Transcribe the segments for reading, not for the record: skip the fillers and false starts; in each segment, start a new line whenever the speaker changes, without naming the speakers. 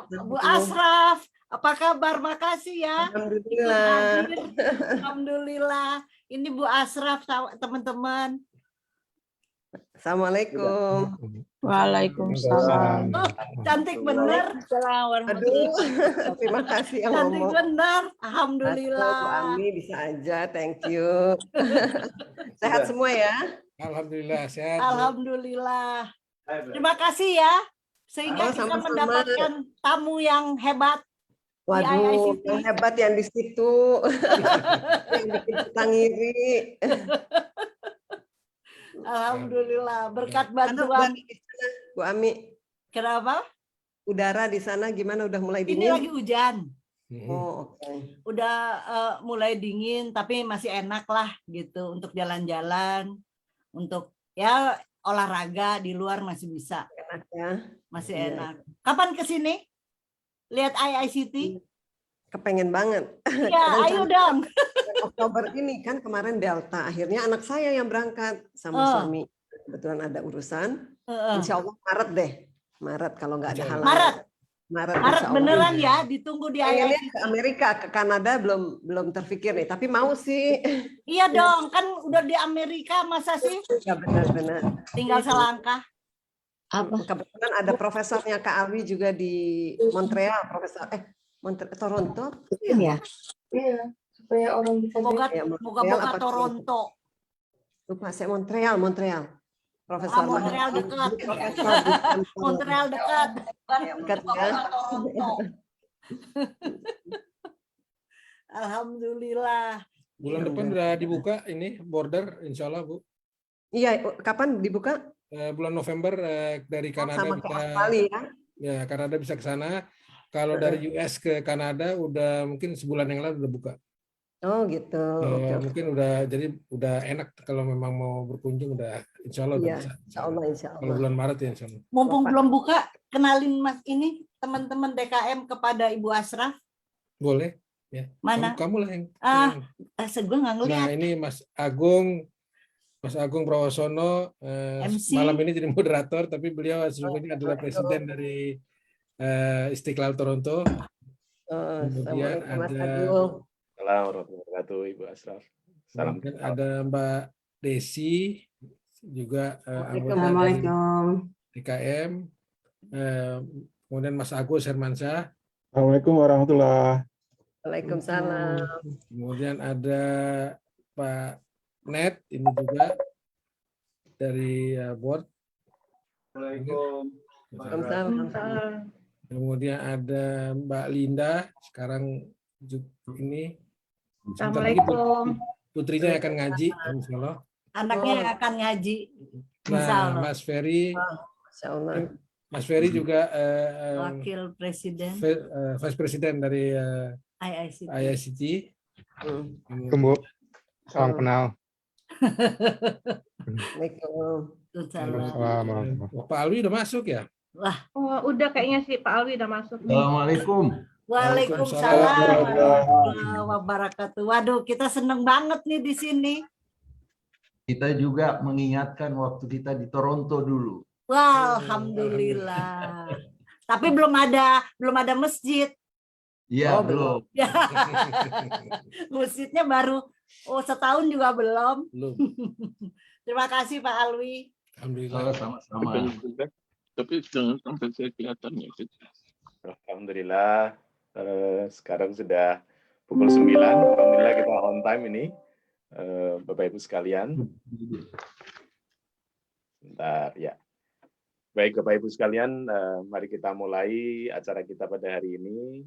Bu Ashraf, apa kabar? Makasih ya.
Alhamdulillah.
Alhamdulillah. Ini Bu Ashraf, teman-teman.
Assalamualaikum.
Waalaikumsalam.
Oh, cantik bener.
Aduh, terima kasih yang
Cantik
ngomong.
bener.
Bu
Alhamdulillah.
Ami bisa aja, thank you. Sehat semua ya?
Alhamdulillah sehat.
Alhamdulillah. Terima kasih ya. Sehingga kita
sama-sama.
mendapatkan tamu yang hebat.
Waduh,
IICT.
yang hebat yang di situ. Yang bikin kita ngiri.
Alhamdulillah, berkat
Aduh,
bantuan.
Bu Ami,
Kenapa?
udara di sana gimana? Udah mulai
Ini
dingin?
lagi hujan.
Oh, oke.
Udah mulai dingin, tapi masih enak lah gitu untuk jalan-jalan, untuk ya olahraga di luar masih bisa,
Enak ya.
masih
Iya.
enak. Kapan kesini? Lihat IICT?
Kepengen banget.
Ya, ayo dong.
Oktober ini kan kemarin Delta, akhirnya anak saya yang berangkat sama suami. Kebetulan ada urusan. Insya Allah Maret deh. Maret kalau nggak ada halangan.
Maret
Maret insya Allah.
beneran ya, ditunggu di
Pengennya
IICT.
ke Amerika, ke Kanada belum terpikir nih, tapi mau sih.
Iya dong, kan udah di Amerika, masa sih?
Ya benar-benar.
Tinggal selangkah.
Kebetulan ada profesornya Kak Alwi juga di Montreal, Toronto.
Iya. Iya, supaya orang bisa
Ya,
Moga-moga
apa
Toronto.
lupa saya Montreal. Profesor
Montreal dekat.
Profesor di
Montreal dekat.
Dekat ya.
Toronto. Alhamdulillah.
Bulan depan udah dibuka ini border, insya Allah Bu.
Iya, kapan dibuka?
Bulan November dari Kanada
Sama ke
bisa,
Australia ya.
ya Kanada bisa ke sana. Kalau dari US ke Kanada udah mungkin sebulan yang lalu udah buka.
Oh gitu. Oke.
Mungkin udah enak kalau memang mau berkunjung udah insya Allah udah
Iya,
bisa.
insya Allah.
Kalau bulan Maret ya insya Allah.
Mumpung belum buka, kenalin Mas ini teman-teman DKM kepada Ibu Ashraf.
Boleh ya.
Mana?
Kamu lah yang.
Gue nggak ngeliat.
Nah ini Mas Agung Prawosono
MC.
malam ini jadi moderator, tapi beliau sesungguhnya adalah presiden dari Istiqlal Toronto. Kemudian
Mas
ada
Agung.
Assalamualaikum warahmatullahi wabarakatuh, Ibu Ashraf. Salam.
kemudian ada Mbak Desi juga anggota dari
Assalamualaikum.
DKM. Kemudian Mas Agus Hermansyah.
Assalamualaikum warahmatullahi.
Waalaikumsalam.
Kemudian ada Pak Net ini juga dari board.
Waalaikumsalam.
Kemudian ada Mbak Linda sekarang ini.
Assalamualaikum.
Putrinya akan ngaji, insya Allah.
Anaknya yang akan ngaji. Insya
Nah,
Allah.
Masya Allah.
Mas Ferry juga
Wakil Presiden
Vice President dari
IICT.
IICT.
Bu. Salam kenal.
Pak Alwi udah masuk ya?
Oh, udah kayaknya sih Pak Alwi udah masuk.
Assalamualaikum.
Waalaikumsalam warahmatullahi wabarakatuh. Waduh, kita seneng banget nih di sini.
Kita juga mengingatkan waktu kita di Toronto dulu.
Wah, alhamdulillah. Tapi belum ada masjid.
Iya, belum.
Ya. Masjidnya baru setahun juga belum. Terima kasih Pak Alwi.
Alhamdulillah.
Sama-sama.
Tapi jangan sampai saya kelihatannya. Alhamdulillah. Sekarang sudah pukul 9. Alhamdulillah kita on time ini. Bapak Ibu sekalian. Bentar ya. Baik Bapak Ibu sekalian, mari kita mulai acara kita pada hari ini.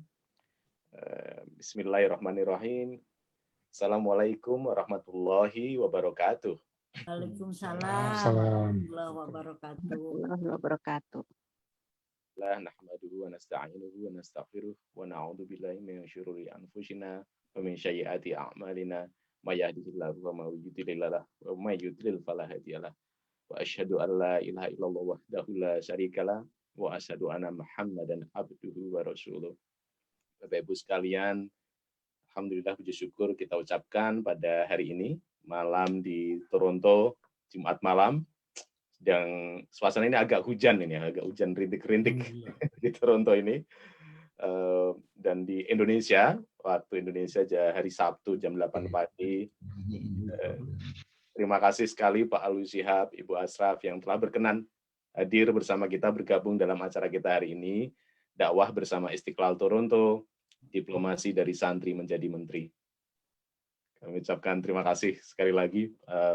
Bismillahirrahmanirrahim. Assalamualaikum warahmatullahi wabarakatuh.
Waalaikumsalam warahmatullahi wabarakatuh.
La nahmaduhu wa nasta'inuhu wa nastaghfiruh wa na'udzu billahi min syururi anfusina wa min sayyiati a'malina may yahdihillahu fala mudilla lahu wa may yudlil fala hadiyalah. Wa asyhadu an la ilaha illallah wahdahu la syarikalah wa asyhadu anna Muhammadan abduhu wa rasuluh. Bapak Ibu sekalian, alhamdulillah puji syukur kita ucapkan pada hari ini malam di Toronto, Jumat malam. Yang suasana ini agak hujan rintik-rintik di Toronto ini. dan di Indonesia, waktu Indonesia hari Sabtu jam 8 pagi. Terima kasih sekali Pak Alwi Shihab, Ibu Ashraf yang telah berkenan hadir bersama kita, bergabung dalam acara kita hari ini, dakwah bersama Istiqlal Toronto, diplomasi dari santri menjadi menteri. Kami ucapkan terima kasih sekali lagi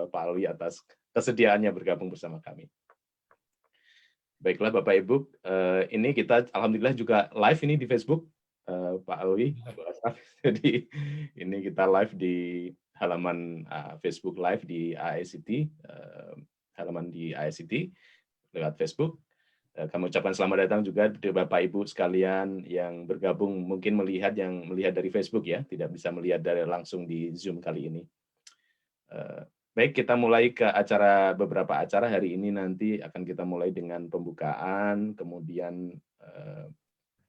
Pak Alwi atas kesediaannya bergabung bersama kami. Baiklah Bapak Ibu, ini kita alhamdulillah juga live ini di Facebook, Pak Alwi, Bu Ashraf. Jadi ini kita live di halaman Facebook Live di AICT, halaman di AICT lewat Facebook. Kami ucapkan selamat datang juga dari Bapak Ibu sekalian yang bergabung, mungkin melihat dari Facebook ya, tidak bisa melihat dari langsung di Zoom kali ini. Baik, kita mulai ke beberapa acara hari ini. Nanti akan kita mulai dengan pembukaan, kemudian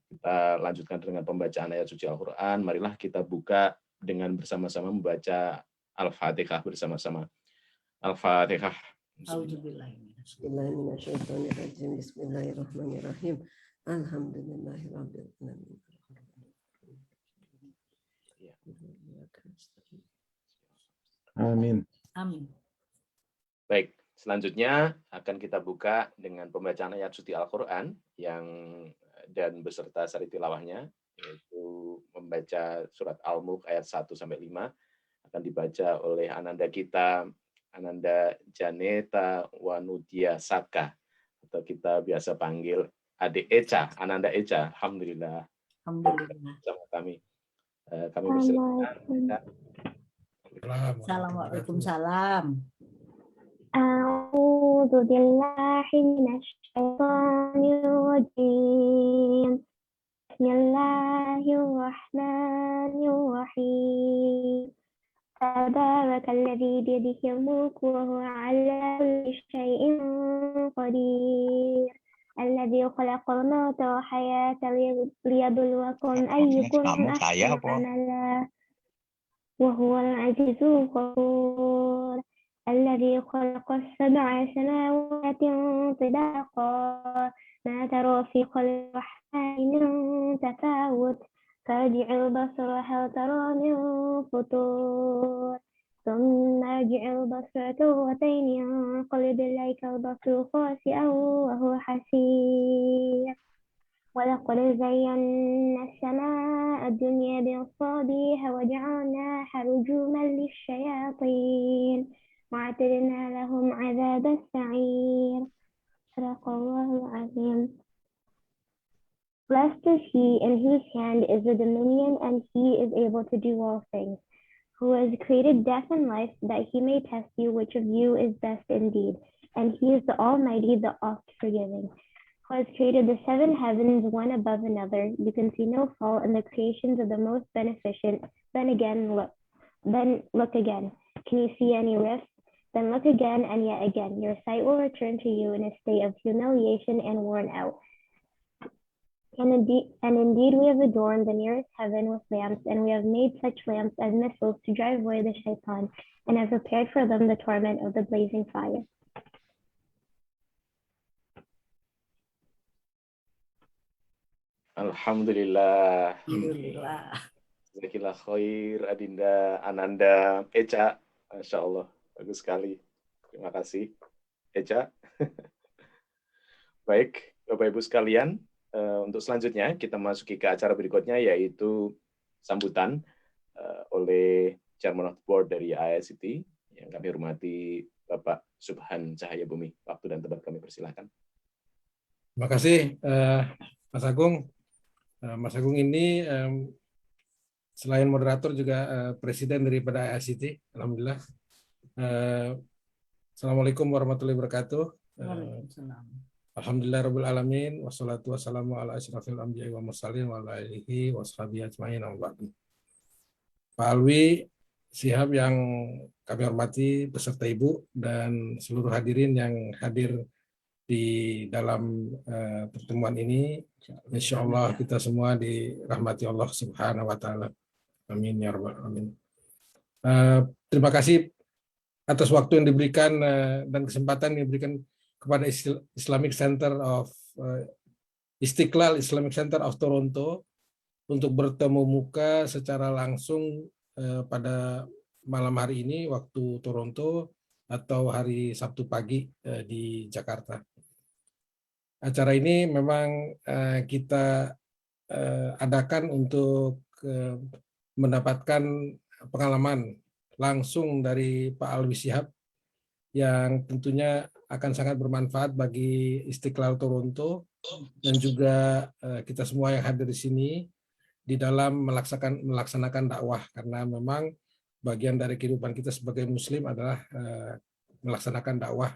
kita lanjutkan dengan pembacaan ayat suci Al-Quran. Marilah kita buka dengan bersama-sama membaca Al-Fatihah bersama-sama. Al-Fatihah.
Bismillahirrahmanirrahim. Bismillahirrahmanirrahim. Alhamdulillahirabbil alamin.
Amin.
Amin.
Baik, selanjutnya akan kita buka dengan pembacaan ayat suci Al-Quran dan beserta sari tilawahnya, yaitu membaca surat Al-Mulk ayat 1-5, akan dibaca oleh Ananda kita, Ananda Janeta Wanudia Saka, atau kita biasa panggil Adik Eca, Ananda Eca. Alhamdulillah.
Alhamdulillah.
Sama kami. Kami berserta.
Assalamualaikum salam.
A'udzu billahi minasy syaithanir rajim. Bismillahirrahmanirrahim. Tabarakalladzi biyadihil mulku wa huwa 'ala kulli syai'in qadir. Alladzi khalaqal mauta wal hayata liyabluwakum ayyukum ahsanu amala. Wa huwal 'azizul ghafur. Alladzi khalaqas sab'a samawati tibaqa. Ma tara fi khalqir rahmani min tafawut. فارجع البصر هل ترى من فطور ثم ارجع البصر كرتين ينقلب إليك البصر خاسئا وهو حسير ولقد زينا السماء الدنيا بمصابيح وجعلناها رجوما للشياطين وأعتدنا لهم عذاب السعير صدق الله العظيم. Blessed is he in whose hand is the dominion, and he is able to do all things, who has created death and life, that he may test you which of you is best indeed. And he is the Almighty, the oft-forgiving, who has created the 7 heavens one above another. You can see no fault in the creations of the most beneficent. Then look again. Can you see any rifts? Then look again and yet again. Your sight will return to you in a state of humiliation and worn out. And indeed we have adorned the nearest heaven with lamps, and we have made such lamps as missiles to drive away the shaitan, and have prepared for them the torment of the blazing fire.
Alhamdulillah.
Alhamdulillah.
Jazakallah khair Adinda Ananda Eca. Masya Allah, bagus sekali. Terima kasih Eca. Baik, Bapak Ibu sekalian, untuk selanjutnya kita masuki ke acara berikutnya, yaitu sambutan oleh Chairman of the Board dari AICT yang kami hormati Bapak Subhan Cahaya Bumi. Waktu dan tempat kami persilahkan.
Terima kasih Mas Agung. Mas Agung ini selain moderator juga presiden daripada AICT. Alhamdulillah. Assalamualaikum warahmatullahi wabarakatuh.
Waalaikumsalam.
Alhamdulillah rabbil alamin, wassalatu wassalamu ala asyrafil anbiya'i wa mursalin wa ala alihi washabihi ajma'in wa ba'du. Pak Alwi Shihab yang kami hormati beserta Ibu dan seluruh hadirin yang hadir di dalam pertemuan ini, insya Allah kita semua dirahmati Allah Subhanahu wa Ta'ala. Amin ya rabbal alamin. Terima kasih atas waktu yang diberikan dan kesempatan yang diberikan kepada Islamic Center of Istiqlal Islamic Center of Toronto untuk bertemu muka secara langsung pada malam hari ini waktu Toronto atau hari Sabtu pagi di Jakarta. Acara ini memang kita adakan untuk mendapatkan pengalaman langsung dari Pak Alwi Shihab yang tentunya akan sangat bermanfaat bagi Istiqlal Toronto dan juga kita semua yang hadir di sini di dalam melaksanakan dakwah, karena memang bagian dari kehidupan kita sebagai Muslim adalah melaksanakan dakwah.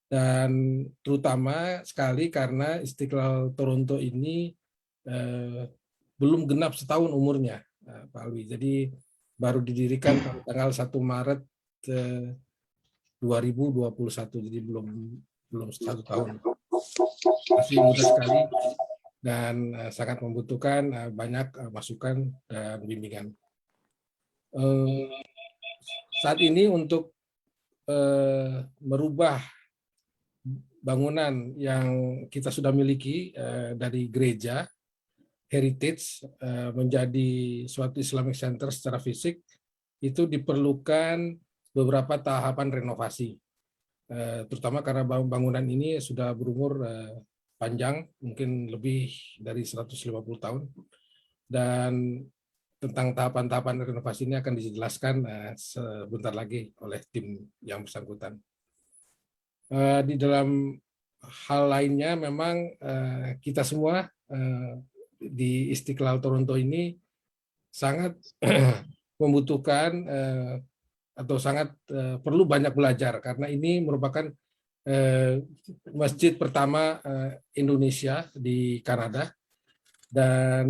Dan terutama sekali karena Istiqlal Toronto ini belum genap setahun umurnya, Pak Alwi. Jadi baru didirikan pada tanggal 1 Maret 2021, jadi belum 1 tahun. Masih muda sekali dan sangat membutuhkan banyak masukan dan bimbingan. Saat ini untuk merubah bangunan yang kita sudah miliki dari gereja heritage menjadi suatu Islamic Center secara fisik, itu diperlukan beberapa tahapan renovasi, terutama karena bangunan ini sudah berumur panjang, mungkin lebih dari 150 tahun, dan tentang tahapan-tahapan renovasi ini akan dijelaskan sebentar lagi oleh tim yang bersangkutan. Di dalam hal lainnya memang kita semua di Istiqlal Toronto ini sangat membutuhkan atau sangat perlu banyak belajar, karena ini merupakan masjid pertama Indonesia di Kanada, dan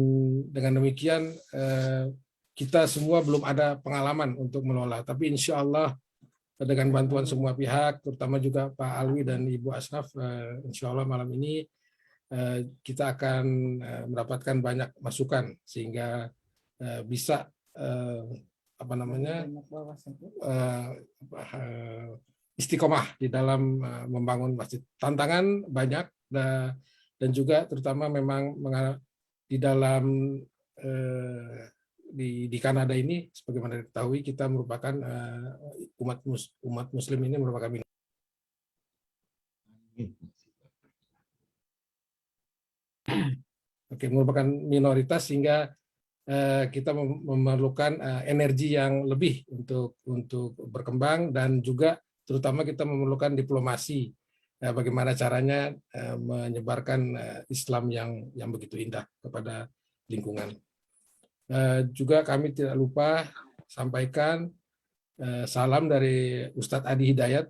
dengan demikian kita semua belum ada pengalaman untuk mengelola, tapi insya Allah dengan bantuan semua pihak, terutama juga Pak Alwi dan Ibu Ashraf, insya Allah malam ini kita akan mendapatkan banyak masukan sehingga bisa istiqomah di dalam membangun masjid. Tantangan banyak dan juga terutama memang di dalam di Kanada ini, sebagaimana diketahui, kita merupakan umat Muslim ini merupakan merupakan minoritas, sehingga kita memerlukan energi yang lebih untuk berkembang, dan juga terutama kita memerlukan diplomasi, bagaimana caranya menyebarkan Islam yang begitu indah kepada lingkungan. Juga kami tidak lupa sampaikan salam dari Ustadz Adi Hidayat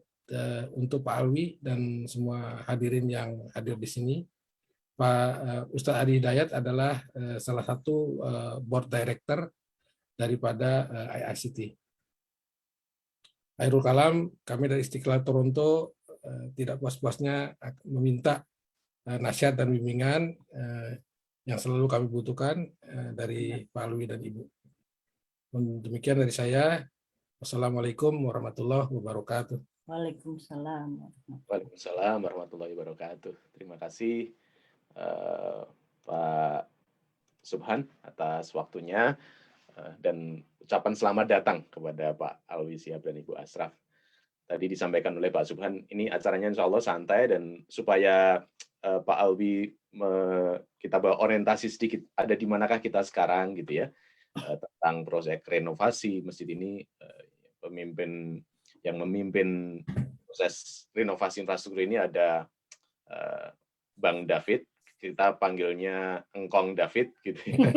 untuk Pak Alwi dan semua hadirin yang hadir di sini. Pak Ustadz Adi Hidayat adalah salah satu board director daripada IICT. Akhirul kalam, kami dari Istiqlal Toronto tidak puas-puasnya meminta nasihat dan bimbingan yang selalu kami butuhkan dari Pak Alwi dan Ibu. Demikian dari saya. Wassalamualaikum warahmatullahi wabarakatuh.
Waalaikumsalam.
Waalaikumsalam warahmatullahi wabarakatuh. Terima kasih Pak Subhan atas waktunya dan ucapan selamat datang kepada Pak Alwi Shihab dan Ibu Ashraf. Tadi disampaikan oleh Pak Subhan, ini acaranya insya Allah santai, dan supaya Pak Alwi kita orientasi sedikit ada di manakah kita sekarang gitu ya, tentang proyek renovasi masjid ini. Pemimpin yang memimpin proses renovasi infrastruktur ini ada Bang David, kita panggilnya Engkong David gitu ya.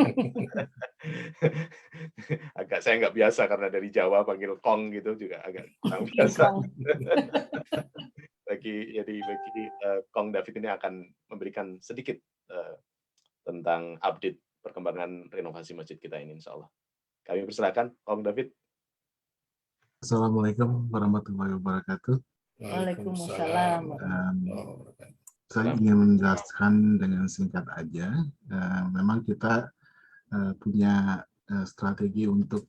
Agak saya nggak biasa karena dari Jawa panggil Kong gitu, juga agak kurang biasa. Jadi Kong David ini akan memberikan sedikit tentang update perkembangan renovasi masjid kita ini, insya Allah. Kami persilakan Kong David.
Assalamualaikum warahmatullahi wabarakatuh.
Waalaikumsalam.
Saya ingin menjelaskan dengan singkat aja. Memang kita punya strategi untuk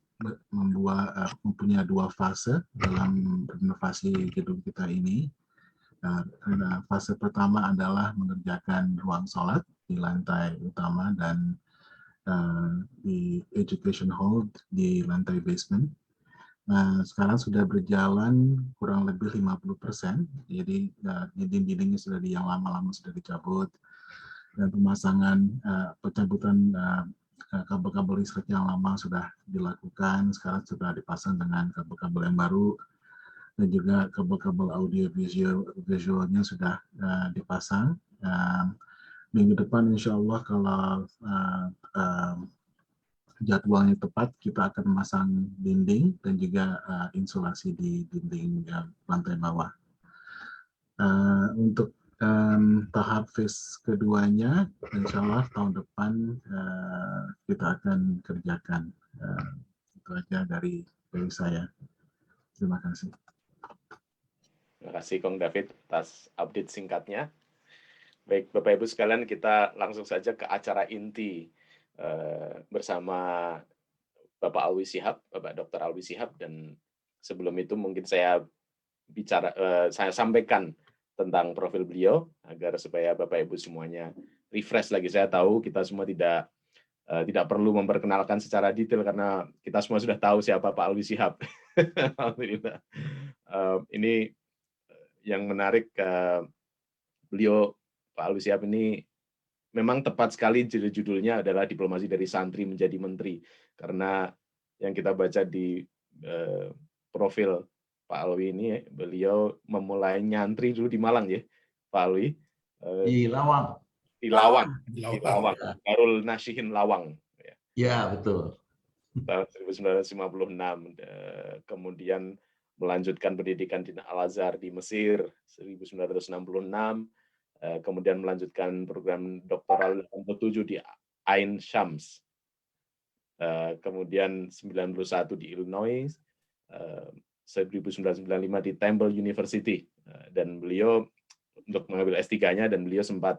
mempunyai 2 fase dalam renovasi gedung kita ini. Fase pertama adalah mengerjakan ruang sholat di lantai utama dan di Education Hall di lantai basement. Nah, sekarang sudah berjalan kurang lebih 50%, jadi dinding-dindingnya sudah yang lama-lama sudah dicabut, dan pemasangan pencabutan kabel-kabel listrik yang lama sudah dilakukan, sekarang sudah dipasang dengan kabel-kabel yang baru, dan juga kabel-kabel audio visualnya sudah dipasang. Minggu depan insya Allah kalau jadwalnya tepat, kita akan memasang dinding dan juga insulasi di dinding lantai bawah. Untuk tahap phase keduanya, insya Allah tahun depan kita akan kerjakan. Itu aja dari saya. Terima kasih.
Terima kasih Kong David atas update singkatnya. Baik Bapak Ibu sekalian, kita langsung saja ke acara inti bersama Bapak Alwi Shihab, Bapak Dr. Alwi Shihab, dan sebelum itu mungkin saya sampaikan tentang profil beliau agar supaya Bapak Ibu semuanya refresh lagi. Saya tahu kita semua tidak perlu memperkenalkan secara detail karena kita semua sudah tahu siapa Pak Alwi Shihab. Alhamdulillah. Ini yang menarik, beliau Pak Alwi Shihab ini memang tepat sekali judulnya adalah diplomasi dari santri menjadi menteri, karena yang kita baca di profil Pak Alwi ini, beliau memulai nyantri dulu di Malang ya, Pak Alwi.
Di Lawang.
Di Lawang. Darul Nasihin Lawang.
Ya, betul.
Tahun 1956. Kemudian melanjutkan pendidikan di Al-Azhar di Mesir 1966. Kemudian melanjutkan program doktoral 87 di Ain Shams. Kemudian 91 di Illinois, 1995 di Temple University, dan beliau untuk mengambil S3-nya, dan beliau sempat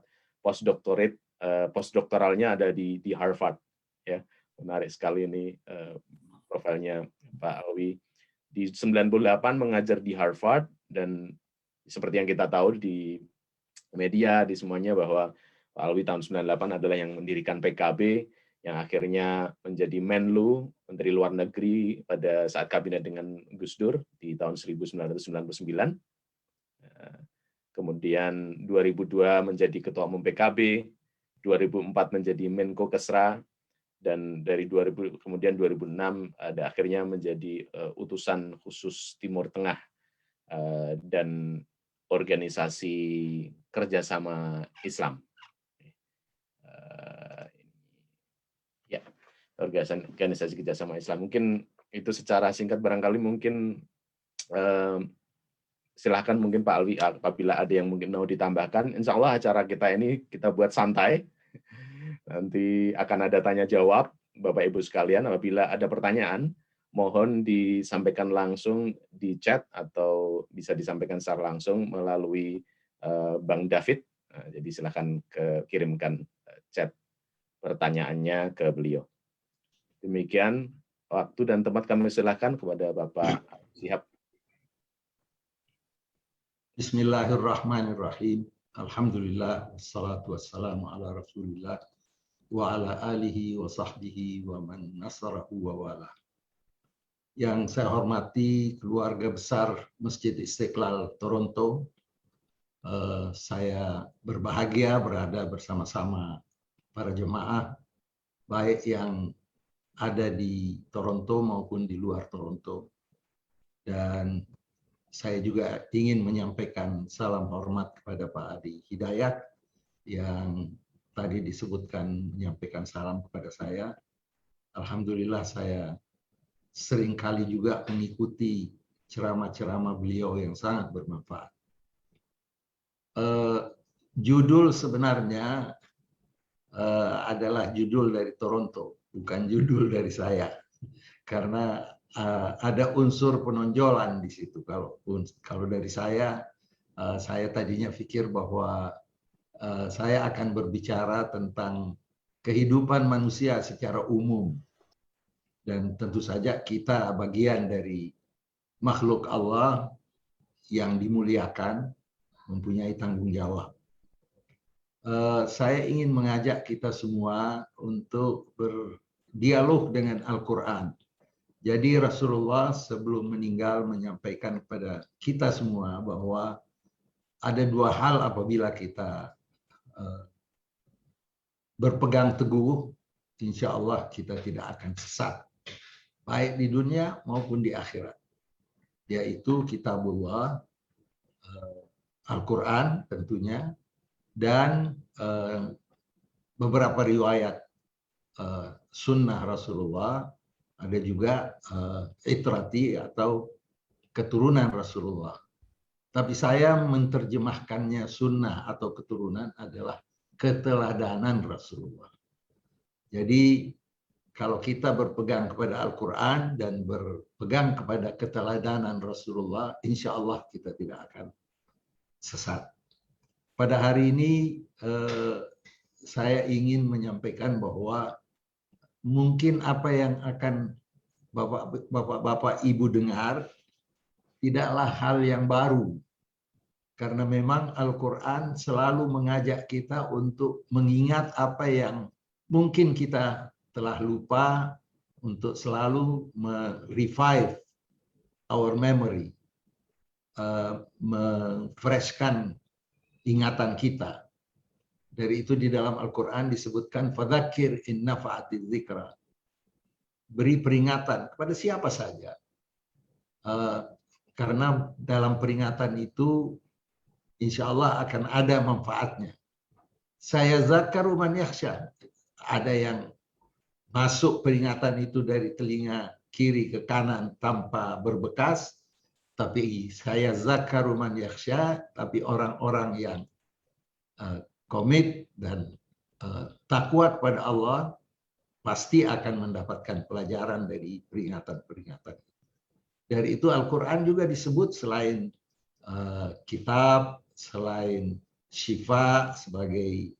postdoktoralnya ada di Harvard. Ya, menarik sekali ini profilnya Pak Alwi. Di 98 mengajar di Harvard, dan seperti yang kita tahu di media, di semuanya, bahwa Pak Alwi tahun 98 adalah yang mendirikan PKB, yang akhirnya menjadi Menlu, Menteri Luar Negeri pada saat kabinet dengan Gus Dur di tahun 1999. Kemudian 2002 menjadi Ketua Umum PKB, 2004 menjadi Menko Kesra, dan dari 2000 kemudian 2006 ada akhirnya menjadi utusan khusus Timur Tengah dan organisasi kerjasama Islam. Ya, organisasi kerjasama Islam. Mungkin itu secara singkat, barangkali mungkin silahkan mungkin Pak Alwi apabila ada yang mungkin mau ditambahkan. Insya Allah acara kita ini kita buat santai. Nanti akan ada tanya jawab Bapak Ibu sekalian. Apabila ada pertanyaan, mohon disampaikan langsung di chat atau bisa disampaikan secara langsung melalui Bang David. Jadi silakan kirimkan chat pertanyaannya ke beliau. Demikian waktu dan tempat kami silakan kepada Bapak Shihab.
Bismillahirrahmanirrahim. Alhamdulillah, wassalatu wassalamu ala Rasulillah wa ala alihi wa sahbihi wa man nasarahu wa wala. Yang saya hormati keluarga besar Masjid Istiqlal Toronto, saya berbahagia berada bersama-sama para jemaah, baik yang ada di Toronto maupun di luar Toronto. Dan saya juga ingin menyampaikan salam hormat kepada Pak Adi Hidayat yang tadi disebutkan menyampaikan salam kepada saya. Alhamdulillah saya seringkali juga mengikuti ceramah-ceramah beliau yang sangat bermanfaat. Judul sebenarnya adalah judul dari Toronto, bukan judul dari saya, karena ada unsur penonjolan di situ. Kalau dari saya tadinya pikir bahwa saya akan berbicara tentang kehidupan manusia secara umum. Dan tentu saja kita bagian dari makhluk Allah yang dimuliakan, mempunyai tanggung jawab. Saya ingin mengajak kita semua untuk dialog dengan Al-Quran. Jadi Rasulullah sebelum meninggal menyampaikan kepada kita semua bahwa ada dua hal apabila kita berpegang teguh, insya Allah kita tidak akan sesat, baik di dunia maupun di akhirat. Yaitu Kitabullah, Al-Quran tentunya, dan beberapa riwayat sunnah Rasulullah, ada juga itrati atau keturunan Rasulullah. Tapi saya menerjemahkannya sunnah atau keturunan adalah keteladanan Rasulullah. Jadi kalau kita berpegang kepada Al-Quran dan berpegang kepada keteladanan Rasulullah, insya Allah kita tidak akan sesat. Pada hari ini saya ingin menyampaikan bahwa mungkin apa yang akan Bapak Ibu dengar tidaklah hal yang baru. Karena memang Al-Quran selalu mengajak kita untuk mengingat apa yang mungkin kita telah lupa, untuk selalu revive our memory, memfreshkan ingatan kita. Dari itu di dalam Al-Quran disebutkan fadzakir in nafa'atiz dzikra. Beri peringatan kepada siapa saja. Karena dalam peringatan itu insya Allah akan ada manfaatnya. Saya zakaru man yakhsha. Ada yang masuk peringatan itu dari telinga kiri ke kanan tanpa berbekas. Tapi saya zakaru man yakhsha. Tapi orang-orang yang komit dan takwa kepada Allah pasti akan mendapatkan pelajaran dari peringatan-peringatan. Dari itu Al-Quran juga disebut selain kitab, selain syifa sebagai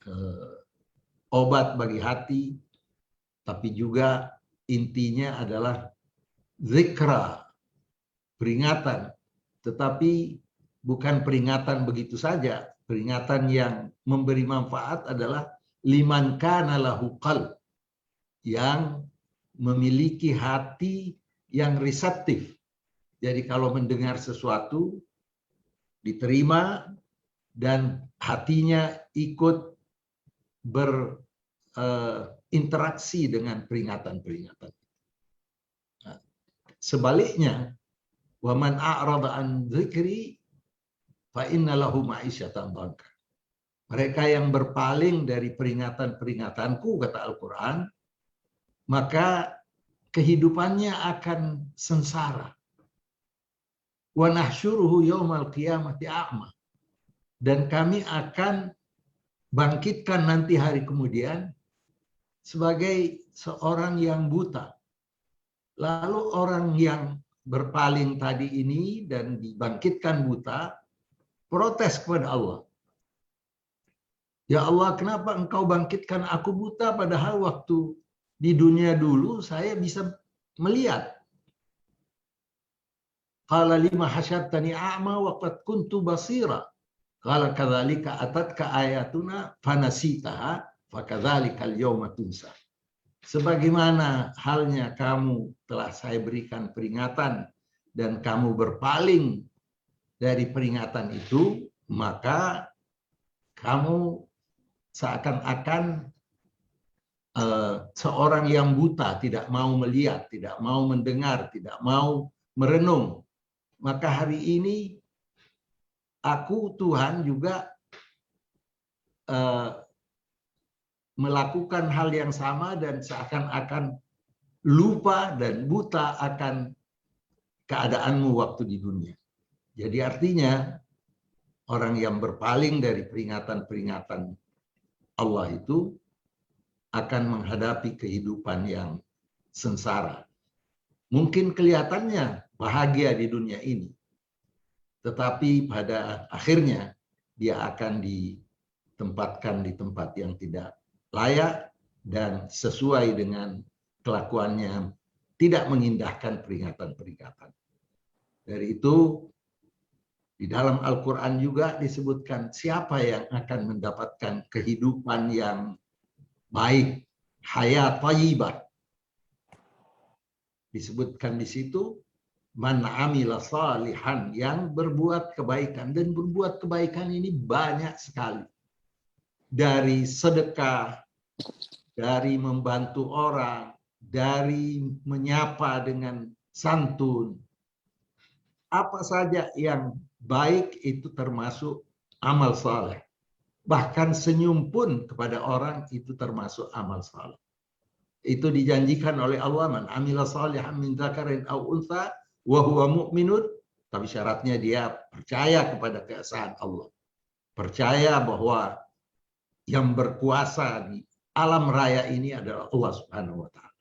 obat bagi hati, tapi juga intinya adalah zikra, peringatan. Tetapi bukan peringatan begitu saja. Peringatan yang memberi manfaat adalah liman kana lahu qalb, yang memiliki hati yang reseptif. Jadi kalau mendengar sesuatu diterima dan hatinya ikut berinteraksi dengan peringatan-peringatan. Nah, sebaliknya, wa man a'rada an dzikri fa inna lahu ma'isyatan dhanka. Mereka yang berpaling dari peringatan-peringatanku, kata Al-Quran, maka kehidupannya akan sengsara. Wa nahsyuruhu yaumal qiyamati a'ma. Dan kami akan bangkitkan nanti hari kemudian sebagai seorang yang buta. Lalu orang yang berpaling tadi ini dan dibangkitkan buta, protes kepada Allah. Ya Allah, kenapa engkau bangkitkan aku buta padahal waktu di dunia dulu saya bisa melihat. Qala lima hasyatani a'ma wa qad kuntu basira. Qala kadzalika atatka ayatuna fanasitaha fakadzalika al-yauma tunsa. Sebagaimana halnya kamu telah saya berikan peringatan dan kamu berpaling dari peringatan itu, maka kamu seakan-akan seorang yang buta, tidak mau melihat, tidak mau mendengar, tidak mau merenung. Maka hari ini aku Tuhan juga melakukan hal yang sama dan seakan-akan lupa dan buta akan keadaanmu waktu di dunia. Jadi artinya orang yang berpaling dari peringatan-peringatan Allah itu akan menghadapi kehidupan yang sengsara. Mungkin kelihatannya bahagia di dunia ini, tetapi pada akhirnya dia akan ditempatkan di tempat yang tidak layak dan sesuai dengan kelakuannya tidak mengindahkan peringatan-peringatan. Dari itu di dalam Al-Quran juga disebutkan siapa yang akan mendapatkan kehidupan yang baik, hayat thayyibah, disebutkan di situ, man amila salihan, yang berbuat kebaikan. Dan berbuat kebaikan ini banyak sekali. Dari sedekah, dari membantu orang, dari menyapa dengan santun. Apa saja yang baik itu termasuk amal saleh. Bahkan senyum pun kepada orang itu termasuk amal saleh. Itu dijanjikan oleh Allah, man amila salihan min dzakarin aw untha wa huwa mu'minun, tapi syaratnya dia percaya kepada keesaan Allah. Percaya bahwa yang berkuasa di alam raya ini adalah Allah Subhanahu wa taala.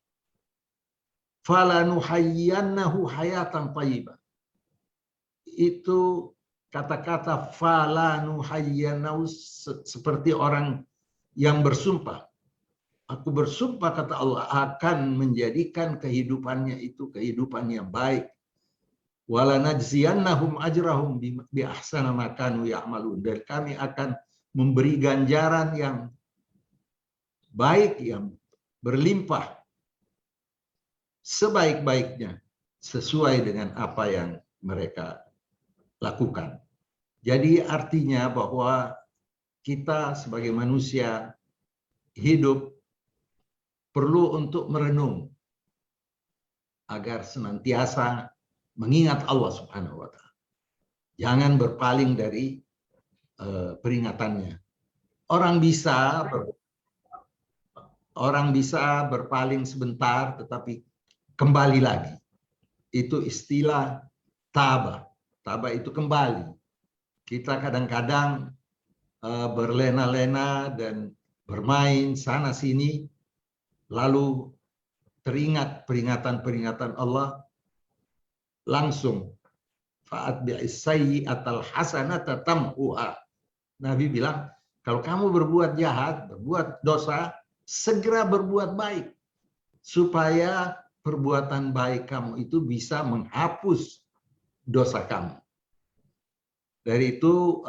Falanuhayyannahu hayatan thayyibah. Itu kata-kata falanuhayyannahu seperti orang yang bersumpah. Aku bersumpah, kata Allah, akan menjadikan kehidupannya itu kehidupan yang baik. Walanajziyannahum ajrahum bi ahsana ma kanu ya'malun. Dan kami akan memberi ganjaran yang baik, yang berlimpah, sebaik-baiknya, sesuai dengan apa yang mereka lakukan. Jadi artinya bahwa kita sebagai manusia hidup perlu untuk merenung agar senantiasa mengingat Allah Subhanahu wa taala. Jangan berpaling dari peringatannya. Orang bisa berpaling sebentar tetapi kembali lagi. Itu istilah tabah. Tabah itu kembali. Kita kadang-kadang berlena-lena dan bermain sana sini, lalu teringat peringatan-peringatan Allah, langsung fa'atbi'is sayyi'atal hasanata tamhuha. Nabi bilang, kalau kamu berbuat jahat, berbuat dosa, segera berbuat baik supaya perbuatan baik kamu itu bisa menghapus dosa kamu. Dari itu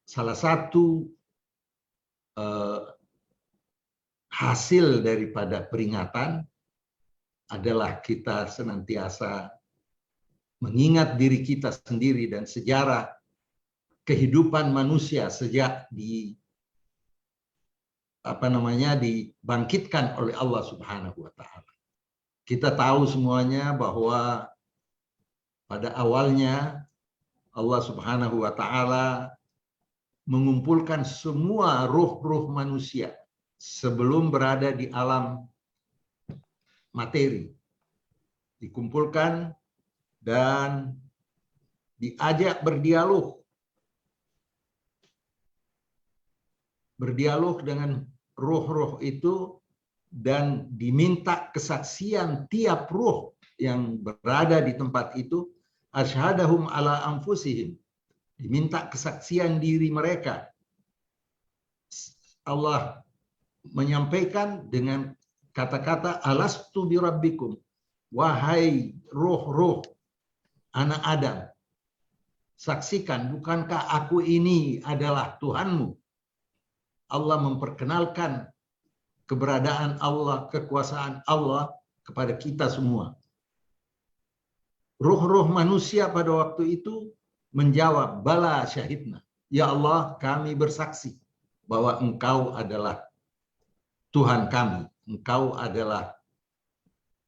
salah satu hasil daripada peringatan adalah kita senantiasa mengingat diri kita sendiri dan sejarah kehidupan manusia sejak dibangkitkan oleh Allah Subhanahu wa taala. Kita tahu semuanya bahwa pada awalnya Allah Subhanahu wa taala mengumpulkan semua ruh-ruh manusia sebelum berada di alam materi. Dikumpulkan dan diajak berdialog dengan ruh-ruh itu, dan diminta kesaksian tiap ruh yang berada di tempat itu, asyhadahum ala anfusihim, diminta kesaksian diri mereka. Allah menyampaikan dengan kata-kata alastu birabbikum, wahai ruh-ruh anak Adam, saksikan, bukankah aku ini adalah Tuhanmu? Allah memperkenalkan keberadaan Allah, kekuasaan Allah kepada kita semua. Ruh-ruh manusia pada waktu itu menjawab, bala syahidna. Ya Allah, kami bersaksi bahwa Engkau adalah Tuhan kami. Engkau adalah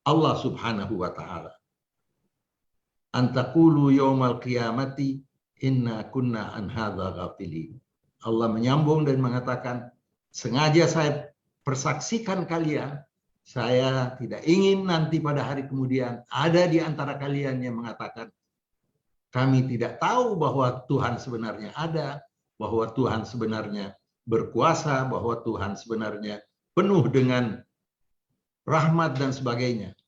Allah Subhanahu wa ta'ala. Antaqulu yaumal qiyamati inna kunna an hadza ghafilin. Allah menyambung dan mengatakan, sengaja saya persaksikan kalian, saya tidak ingin nanti pada hari kemudian ada di antara kalian yang mengatakan, kami tidak tahu bahwa Tuhan sebenarnya ada, bahwa Tuhan sebenarnya berkuasa, bahwa Tuhan sebenarnya penuh dengan rahmat dan sebagainya.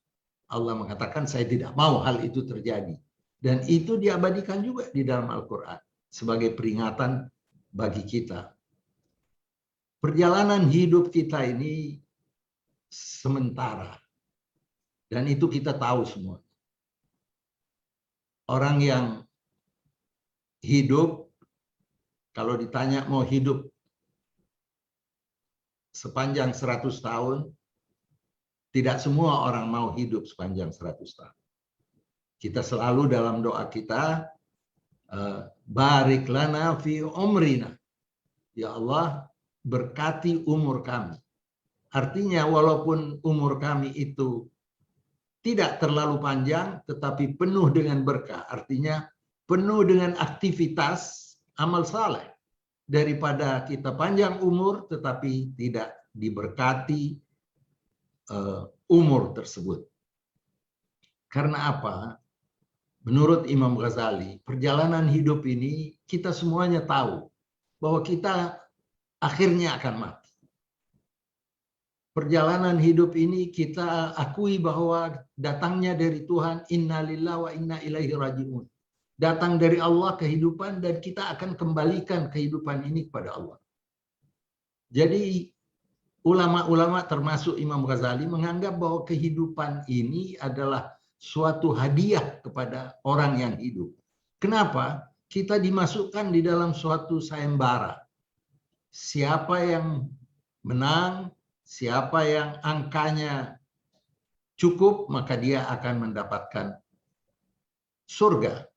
Allah mengatakan, saya tidak mau hal itu terjadi. Dan itu diabadikan juga di dalam Al-Quran sebagai peringatan bagi kita. Perjalanan hidup kita ini sementara. Dan itu kita tahu semua. Orang yang hidup, kalau ditanya mau hidup sepanjang 100 tahun, Tidak semua orang mau hidup sepanjang 100 tahun. Kita selalu dalam doa kita, barik lana fi umrina. Ya Allah, berkati umur kami. Artinya walaupun umur kami itu tidak terlalu panjang, tetapi penuh dengan berkah. Artinya penuh dengan aktivitas amal saleh. Daripada kita panjang umur, tetapi tidak diberkati umur tersebut. Karena apa? Menurut Imam Ghazali, perjalanan hidup ini kita semuanya tahu bahwa kita akhirnya akan mati. Perjalanan hidup ini kita akui bahwa datangnya dari Tuhan, inna lillahi wa inna ilaihi raji'un. Datang dari Allah kehidupan dan kita akan kembalikan kehidupan ini kepada Allah. Jadi ulama-ulama termasuk Imam Ghazali menganggap bahwa kehidupan ini adalah suatu hadiah kepada orang yang hidup. Kenapa? Kita dimasukkan di dalam suatu sayembara. Siapa yang menang, siapa yang angkanya cukup, maka dia akan mendapatkan surga.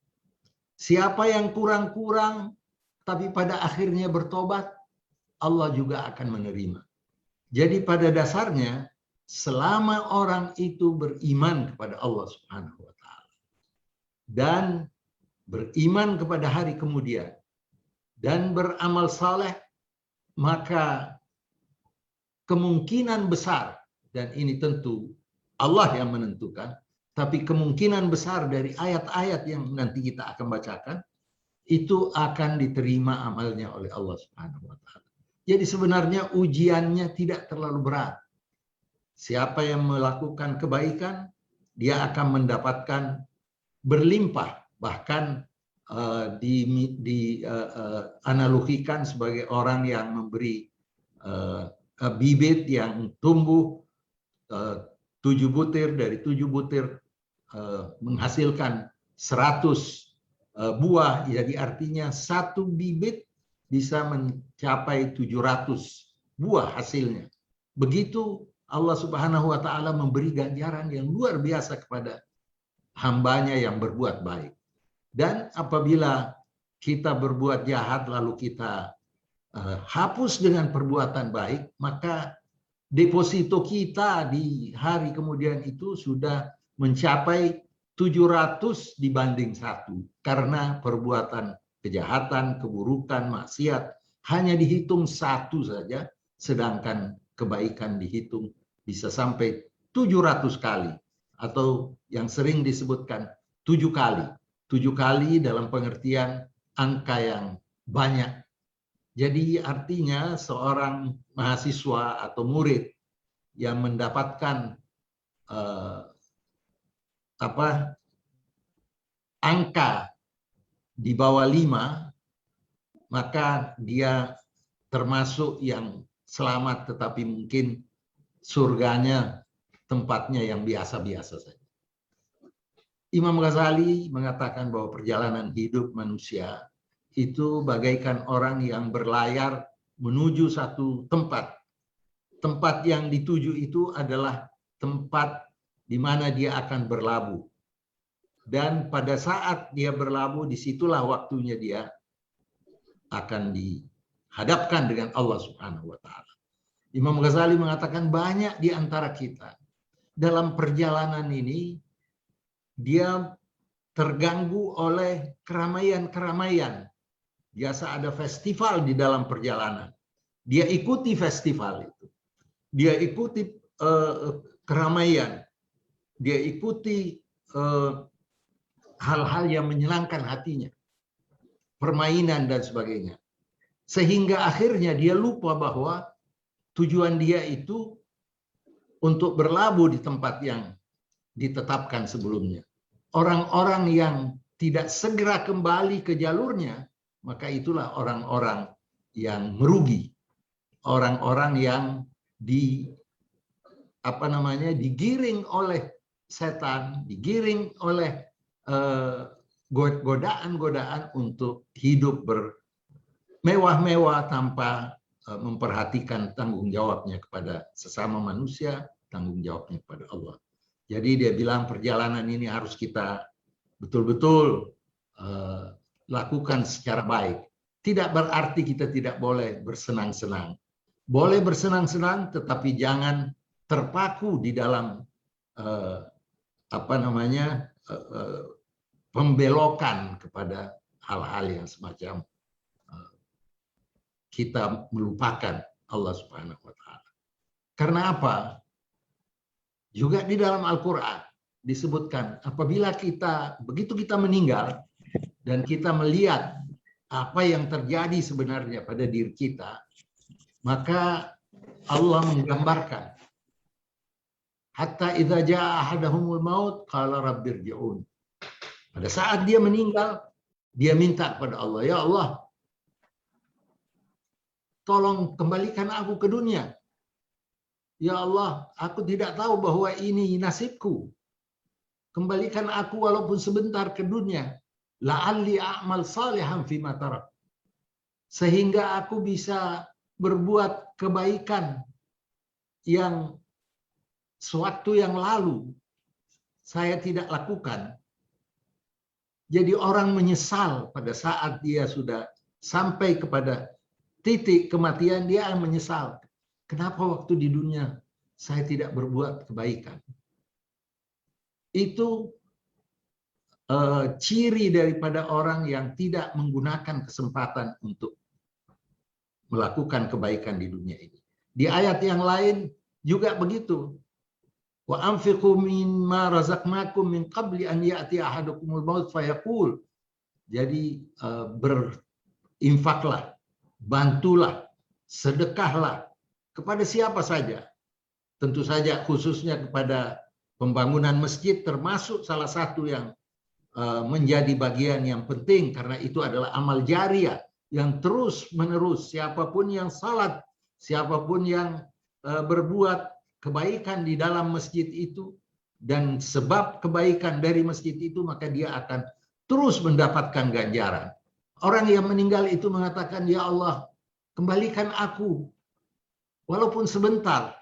Siapa yang kurang-kurang, tapi pada akhirnya bertobat, Allah juga akan menerima. Jadi pada dasarnya, selama orang itu beriman kepada Allah Subhanahu wa Ta'ala dan beriman kepada hari kemudian dan beramal saleh, maka kemungkinan besar, dan ini tentu Allah yang menentukan, tapi kemungkinan besar dari ayat-ayat yang nanti kita akan bacakan itu akan diterima amalnya oleh Allah Subhanahu wa Ta'ala. Jadi sebenarnya ujiannya tidak terlalu berat. Siapa yang melakukan kebaikan, dia akan mendapatkan berlimpah, bahkan analogikan sebagai orang yang memberi bibit yang tumbuh 7 butir, dari 7 butir menghasilkan 100 buah, jadi artinya 1 bibit bisa mencapai 700 buah hasilnya. Begitu Allah Subhanahu wa Ta'ala memberi ganjaran yang luar biasa kepada hambanya yang berbuat baik. Dan apabila kita berbuat jahat lalu kita hapus dengan perbuatan baik, maka deposito kita di hari kemudian itu sudah mencapai 700 dibanding 1, karena perbuatan kejahatan, keburukan, maksiat hanya dihitung 1 saja, sedangkan kebaikan dihitung bisa sampai 700 kali, atau yang sering disebutkan 7 kali. 7 kali dalam pengertian angka yang banyak. Jadi artinya seorang mahasiswa atau murid yang mendapatkan angka di bawah 5, maka dia termasuk yang selamat, tetapi mungkin surganya tempatnya yang biasa-biasa saja. Imam Ghazali mengatakan bahwa perjalanan hidup manusia itu bagaikan orang yang berlayar menuju satu tempat. Tempat yang dituju itu adalah tempat di mana dia akan berlabuh. Dan pada saat dia berlabuh, disitulah waktunya dia akan dihadapkan dengan Allah Subhanahu wa Ta'ala. Imam Ghazali mengatakan banyak di antara kita dalam perjalanan ini dia terganggu oleh keramaian-keramaian. Biasa ada festival di dalam perjalanan. Dia ikuti festival itu. Dia ikuti keramaian. Dia ikuti hal-hal yang menyenangkan hatinya, permainan dan sebagainya, sehingga akhirnya dia lupa bahwa tujuan dia itu untuk berlabuh di tempat yang ditetapkan sebelumnya. Orang-orang yang tidak segera kembali ke jalurnya, maka itulah orang-orang yang merugi, orang-orang yang digiring oleh setan, digiring oleh godaan-godaan untuk hidup bermewah-mewah tanpa memperhatikan tanggung jawabnya kepada sesama manusia tanggung jawabnya kepada Allah. Jadi dia bilang perjalanan ini harus kita betul-betul lakukan secara baik. Tidak berarti kita tidak boleh bersenang-senang. Boleh bersenang-senang, tetapi jangan terpaku di dalam pembelokan kepada hal-hal yang semacam kita melupakan Allah Subhanahu wa Ta'ala. Karena apa? Juga di dalam Al-Quran disebutkan apabila begitu kita meninggal dan kita melihat apa yang terjadi sebenarnya pada diri kita, maka Allah menggambarkan hatta idza jaa ahadahumul maut qala rabbirji'un. Pada saat dia meninggal, dia minta kepada Allah, ya Allah, tolong kembalikan aku ke dunia. Ya Allah, aku tidak tahu bahwa ini nasibku. Kembalikan aku walaupun sebentar ke dunia. La'alli a'mal salihan fima tarak. Sehingga aku bisa berbuat kebaikan yang sewaktu yang lalu saya tidak lakukan. Jadi orang menyesal pada saat dia sudah sampai kepada titik kematian, dia akan menyesal. Kenapa waktu di dunia saya tidak berbuat kebaikan? Itu ciri daripada orang yang tidak menggunakan kesempatan untuk melakukan kebaikan di dunia ini. Di ayat yang lain juga begitu. Wa anfiqu mimma razaqnakum min qabli an ya'ti ahadukumul maut fayaqul. Jadi berinfaklah, bantulah, sedekahlah kepada siapa saja. Tentu saja khususnya kepada pembangunan masjid, termasuk salah satu yang menjadi bagian yang penting karena itu adalah amal jariah yang terus menerus. Siapapun yang salat, siapapun yang berbuat kebaikan di dalam masjid itu dan sebab kebaikan dari masjid itu, maka dia akan terus mendapatkan ganjaran. Orang yang meninggal itu mengatakan, ya Allah, kembalikan aku walaupun sebentar.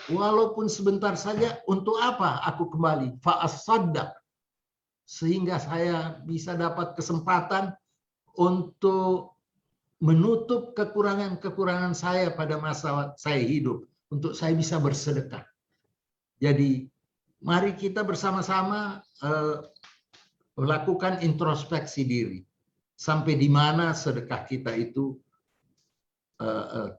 Walaupun sebentar saja, untuk apa aku kembali? Fa'as-saddaq. Sehingga saya bisa dapat kesempatan untuk menutup kekurangan-kekurangan saya pada masa saya hidup. Untuk saya bisa bersedekah. Jadi, mari kita bersama-sama melakukan introspeksi diri. Sampai di mana sedekah kita itu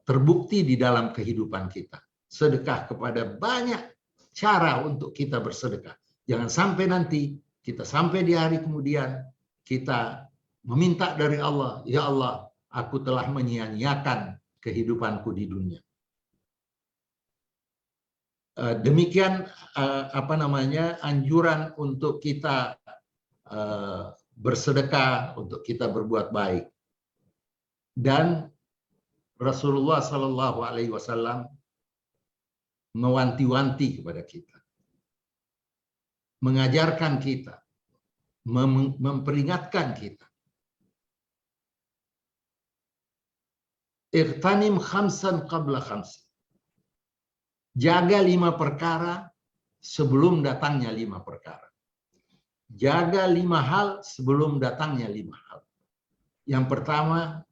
terbukti di dalam kehidupan kita. Sedekah kepada banyak cara untuk kita bersedekah. Jangan sampai nanti kita sampai di hari kemudian kita meminta dari Allah, ya Allah, aku telah menyia-nyiakan kehidupanku di dunia. Demikian anjuran untuk kita bersedekah, untuk kita berbuat baik. Dan Rasulullah Shallallahu Alaihi Wasallam mewanti-wanti kepada kita, mengajarkan kita, memperingatkan kita. Ightanim khamsan qabla khamsin. Jaga 5 perkara sebelum datangnya 5 perkara. Jaga 5 hal sebelum datangnya 5 hal. Yang pertama,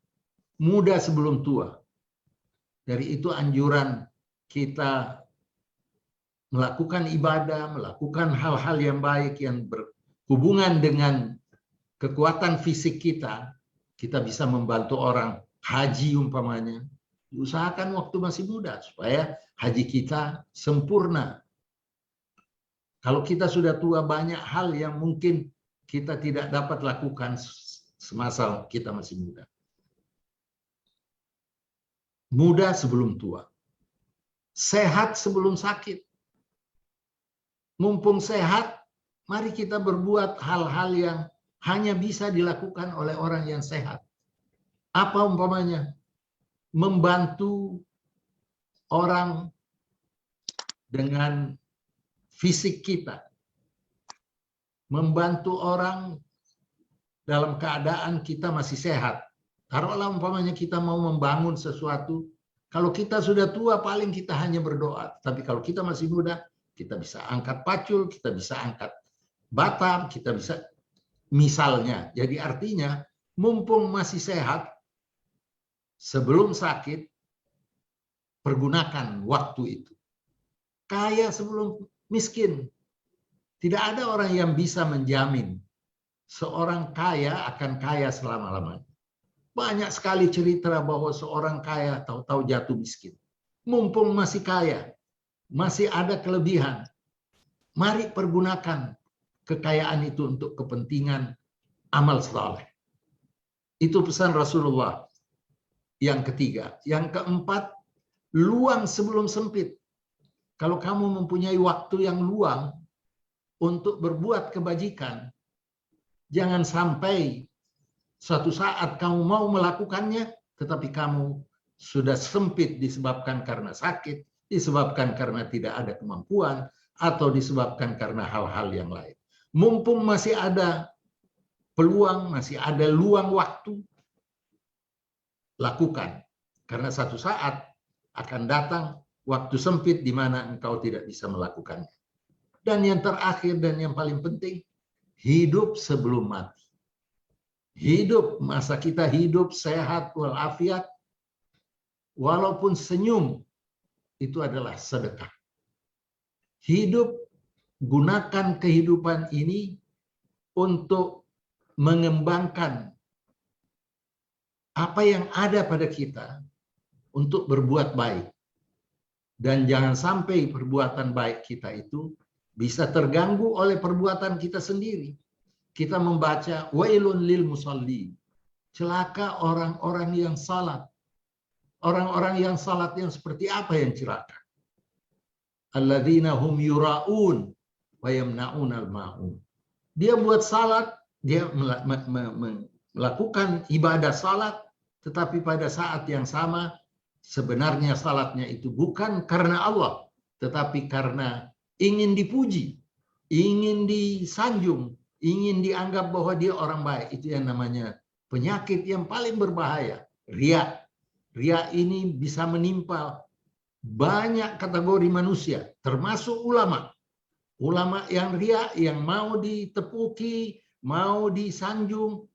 muda sebelum tua. Dari itu anjuran kita melakukan ibadah, melakukan hal-hal yang baik yang berhubungan dengan kekuatan fisik kita. Kita bisa membantu orang haji umpamanya. Diusahakan waktu masih muda supaya haji kita sempurna. Kalau kita sudah tua, banyak hal yang mungkin kita tidak dapat lakukan semasa kita masih muda. Muda sebelum tua. Sehat sebelum sakit. Mumpung sehat, mari kita berbuat hal-hal yang hanya bisa dilakukan oleh orang yang sehat. Apa umpamanya? Membantu orang dengan fisik kita. Membantu orang dalam keadaan kita masih sehat. Taruhlah umpamanya kita mau membangun sesuatu Kalau kita sudah tua, paling kita hanya berdoa. Tapi kalau kita masih muda, kita bisa angkat pacul, kita bisa angkat batam, kita bisa misalnya. Jadi artinya, mumpung masih sehat, sebelum sakit, pergunakan waktu itu. Kaya sebelum miskin. Tidak ada orang yang bisa menjamin seorang kaya akan kaya selama-lamanya. Banyak sekali cerita bahwa seorang kaya tahu-tahu jatuh miskin. Mumpung masih kaya, masih ada kelebihan, mari pergunakan kekayaan itu untuk kepentingan amal saleh. Itu pesan Rasulullah. Yang ketiga. Yang keempat, luang sebelum sempit. Kalau kamu mempunyai waktu yang luang untuk berbuat kebajikan, jangan sampai suatu saat kamu mau melakukannya, tetapi kamu sudah sempit disebabkan karena sakit, disebabkan karena tidak ada kemampuan, atau disebabkan karena hal-hal yang lain. Mumpung masih ada peluang, masih ada luang waktu, lakukan. Karena satu saat akan datang waktu sempit di mana engkau tidak bisa melakukannya. Dan yang terakhir dan yang paling penting, hidup sebelum mati. Hidup, masa kita hidup sehat walafiat, walaupun senyum, itu adalah sedekah. Hidup, gunakan kehidupan ini untuk mengembangkan apa yang ada pada kita untuk berbuat baik. Dan jangan sampai perbuatan baik kita itu bisa terganggu oleh perbuatan kita sendiri. Kita membaca wailun lil musalli, celaka orang-orang yang salat. Orang-orang yang salat yang seperti apa yang celaka? Alladzina hum yura'un wa yamna'un al-ma'un. Dia buat salat, dia melakukan ibadah salat, tetapi pada saat yang sama sebenarnya salatnya itu bukan karena Allah, tetapi karena ingin dipuji, ingin disanjung, ingin dianggap bahwa dia orang baik. Itu yang namanya penyakit yang paling berbahaya, riya. Riya ini bisa menimpa banyak kategori manusia, termasuk ulama. Ulama yang riya, yang mau ditepuki, mau disanjung.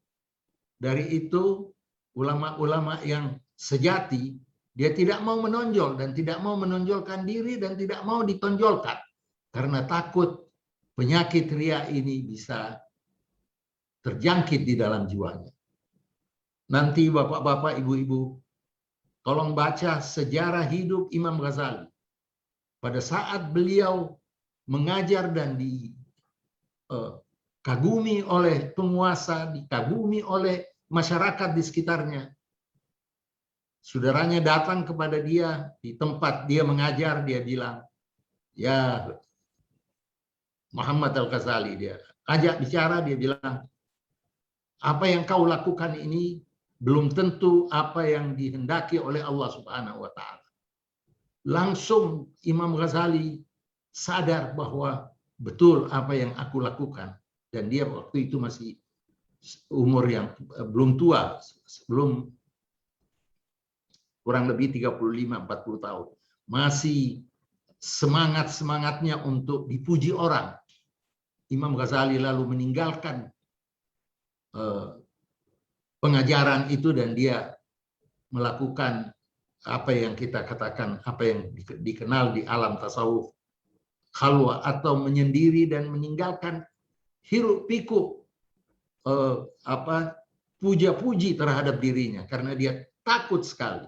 Dari itu, ulama-ulama yang sejati, dia tidak mau menonjol dan tidak mau menonjolkan diri dan tidak mau ditonjolkan. Karena takut penyakit riya ini bisa terjangkit di dalam jiwanya. Nanti bapak-bapak, ibu-ibu, tolong baca sejarah hidup Imam Ghazali. Pada saat beliau mengajar dan dikagumi oleh penguasa, dikagumi oleh masyarakat di sekitarnya, saudaranya datang kepada dia di tempat dia mengajar, dia bilang, ya Muhammad Al-Ghazali, dia ajak bicara, dia bilang, apa yang kau lakukan ini belum tentu apa yang dihendaki oleh Allah Subhanahu wa Ta'ala. Langsung Imam Ghazali sadar bahwa betul apa yang aku lakukan, dan dia waktu itu masih umur yang belum tua, belum kurang lebih 35-40 tahun, masih semangat-semangatnya untuk dipuji orang. Imam Ghazali lalu meninggalkan pengajaran itu dan dia melakukan apa yang kita katakan, apa yang dikenal di alam tasawuf, khalwa, atau menyendiri dan meninggalkan hiruk pikuk puja-puji terhadap dirinya, karena dia takut sekali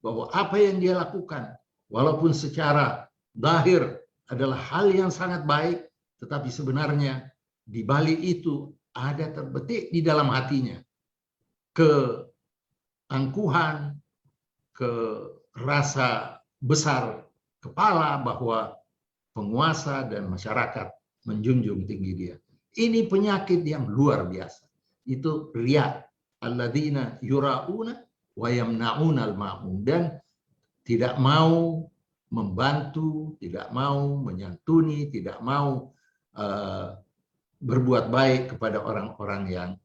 bahwa apa yang dia lakukan, walaupun secara zahir adalah hal yang sangat baik, tetapi sebenarnya di balik itu ada terbetik di dalam hatinya keangkuhan, rasa besar kepala bahwa penguasa dan masyarakat menjunjung tinggi dia. Ini penyakit yang luar biasa. Itu riya. Alladzina yura'una wa yamna'una al-ma'un. Dan tidak mau membantu, tidak mau menyantuni, tidak mau berbuat baik kepada orang-orang yang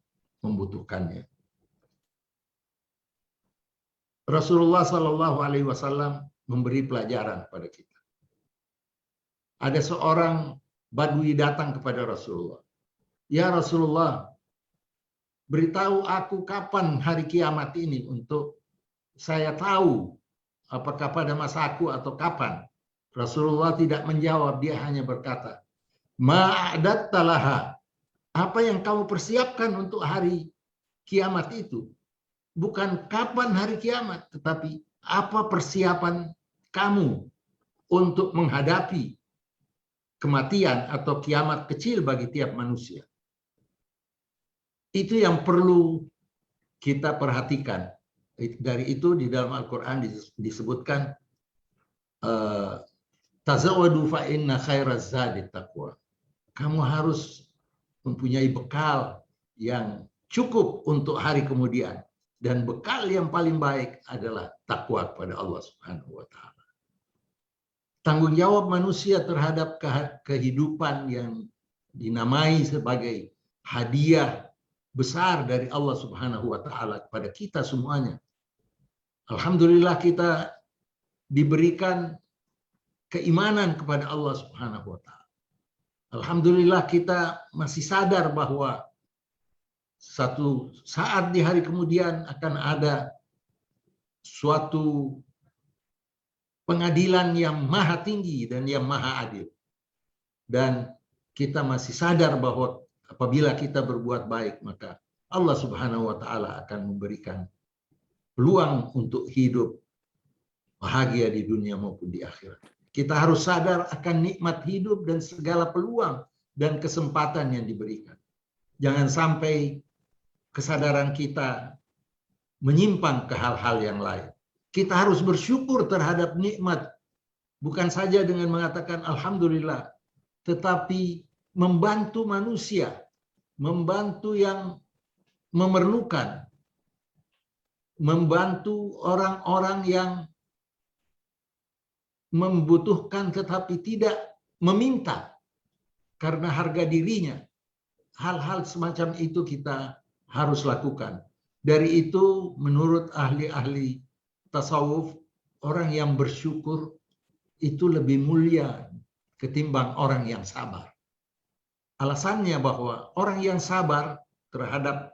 membutuhkannya. Rasulullah Shallallahu Alaihi Wasallam memberi pelajaran kepada kita. Ada seorang Badui datang kepada Rasulullah. Ya Rasulullah, beritahu aku kapan hari kiamat ini untuk saya tahu apakah pada masaku atau kapan. Rasulullah tidak menjawab, dia hanya berkata, ma'adatta laha. Apa yang kamu persiapkan untuk hari kiamat itu? Bukan kapan hari kiamat, tetapi apa persiapan kamu untuk menghadapi kematian atau kiamat kecil bagi tiap manusia. Itu yang perlu kita perhatikan. Dari itu di dalam Al-Quran disebutkan tazawwadu fa inna khairaz zadi taqwa. Kamu harus mempunyai bekal yang cukup untuk hari kemudian, dan bekal yang paling baik adalah takwa kepada Allah Subhanahu wa taala. Tanggung jawab manusia terhadap kehidupan yang dinamai sebagai hadiah besar dari Allah Subhanahu wa taala kepada kita semuanya. Alhamdulillah kita diberikan keimanan kepada Allah Subhanahu wa taala. Alhamdulillah kita masih sadar bahwa satu saat di hari kemudian akan ada suatu pengadilan yang maha tinggi dan yang maha adil. Dan kita masih sadar bahwa apabila kita berbuat baik, maka Allah Subhanahu wa taala akan memberikan peluang untuk hidup bahagia di dunia maupun di akhirat. Kita harus sadar akan nikmat hidup dan segala peluang dan kesempatan yang diberikan. Jangan sampai kesadaran kita menyimpang ke hal-hal yang lain. Kita harus bersyukur terhadap nikmat, bukan saja dengan mengatakan alhamdulillah, tetapi membantu manusia, membantu yang memerlukan, membantu orang-orang yang membutuhkan tetapi tidak meminta karena harga dirinya. Hal-hal semacam itu kita harus lakukan. Dari itu menurut ahli-ahli tasawuf, orang yang bersyukur itu lebih mulia ketimbang orang yang sabar. Alasannya bahwa orang yang sabar terhadap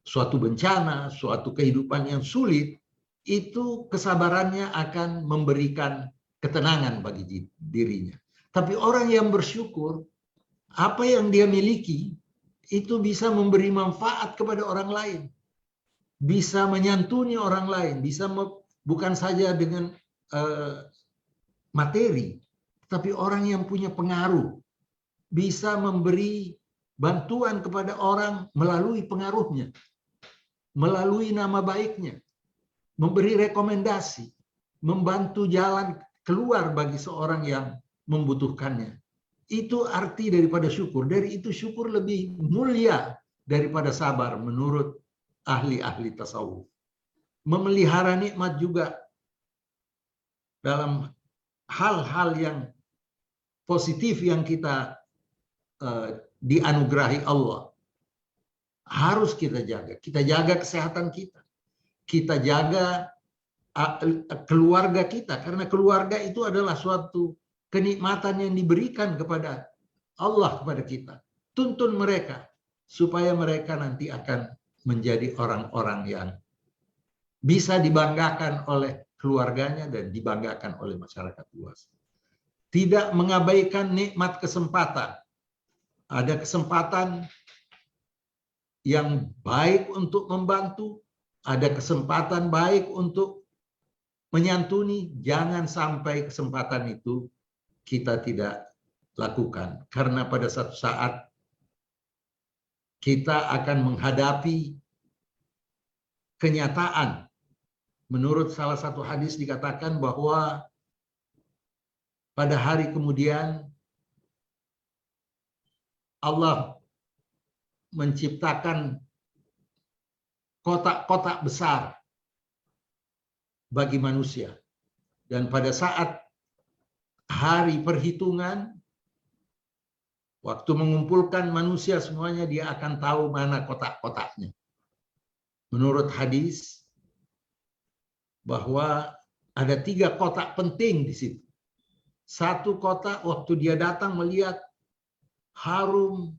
suatu bencana, suatu kehidupan yang sulit, itu kesabarannya akan memberikan ketenangan bagi dirinya. Tapi orang yang bersyukur, apa yang dia miliki itu bisa memberi manfaat kepada orang lain, bisa menyantuni orang lain, bisa bukan saja dengan materi, tapi orang yang punya pengaruh, bisa memberi bantuan kepada orang melalui pengaruhnya, melalui nama baiknya, memberi rekomendasi, membantu jalan keluar bagi seorang yang membutuhkannya. Itu arti daripada syukur. Dari itu syukur lebih mulia daripada sabar menurut ahli-ahli tasawuf. Memelihara nikmat juga dalam hal-hal yang positif yang kita dianugerahi Allah. Harus kita jaga. Kita jaga kesehatan kita. Kita jaga keluarga kita. Karena keluarga itu adalah suatu kenikmatan yang diberikan kepada Allah kepada kita. Tuntun mereka supaya mereka nanti akan menjadi orang-orang yang bisa dibanggakan oleh keluarganya dan dibanggakan oleh masyarakat luas. Tidak mengabaikan nikmat kesempatan. Ada kesempatan yang baik untuk membantu, ada kesempatan baik untuk menyantuni. Jangan sampai kesempatan itu kita tidak lakukan, karena pada satu saat kita akan menghadapi kenyataan. Menurut salah satu hadis dikatakan bahwa pada hari kemudian Allah menciptakan kotak-kotak besar bagi manusia, dan pada saat hari perhitungan, waktu mengumpulkan manusia semuanya, dia akan tahu mana kotak-kotaknya. Menurut hadis, bahwa ada 3 kotak penting di situ. Satu kotak waktu dia datang melihat harum,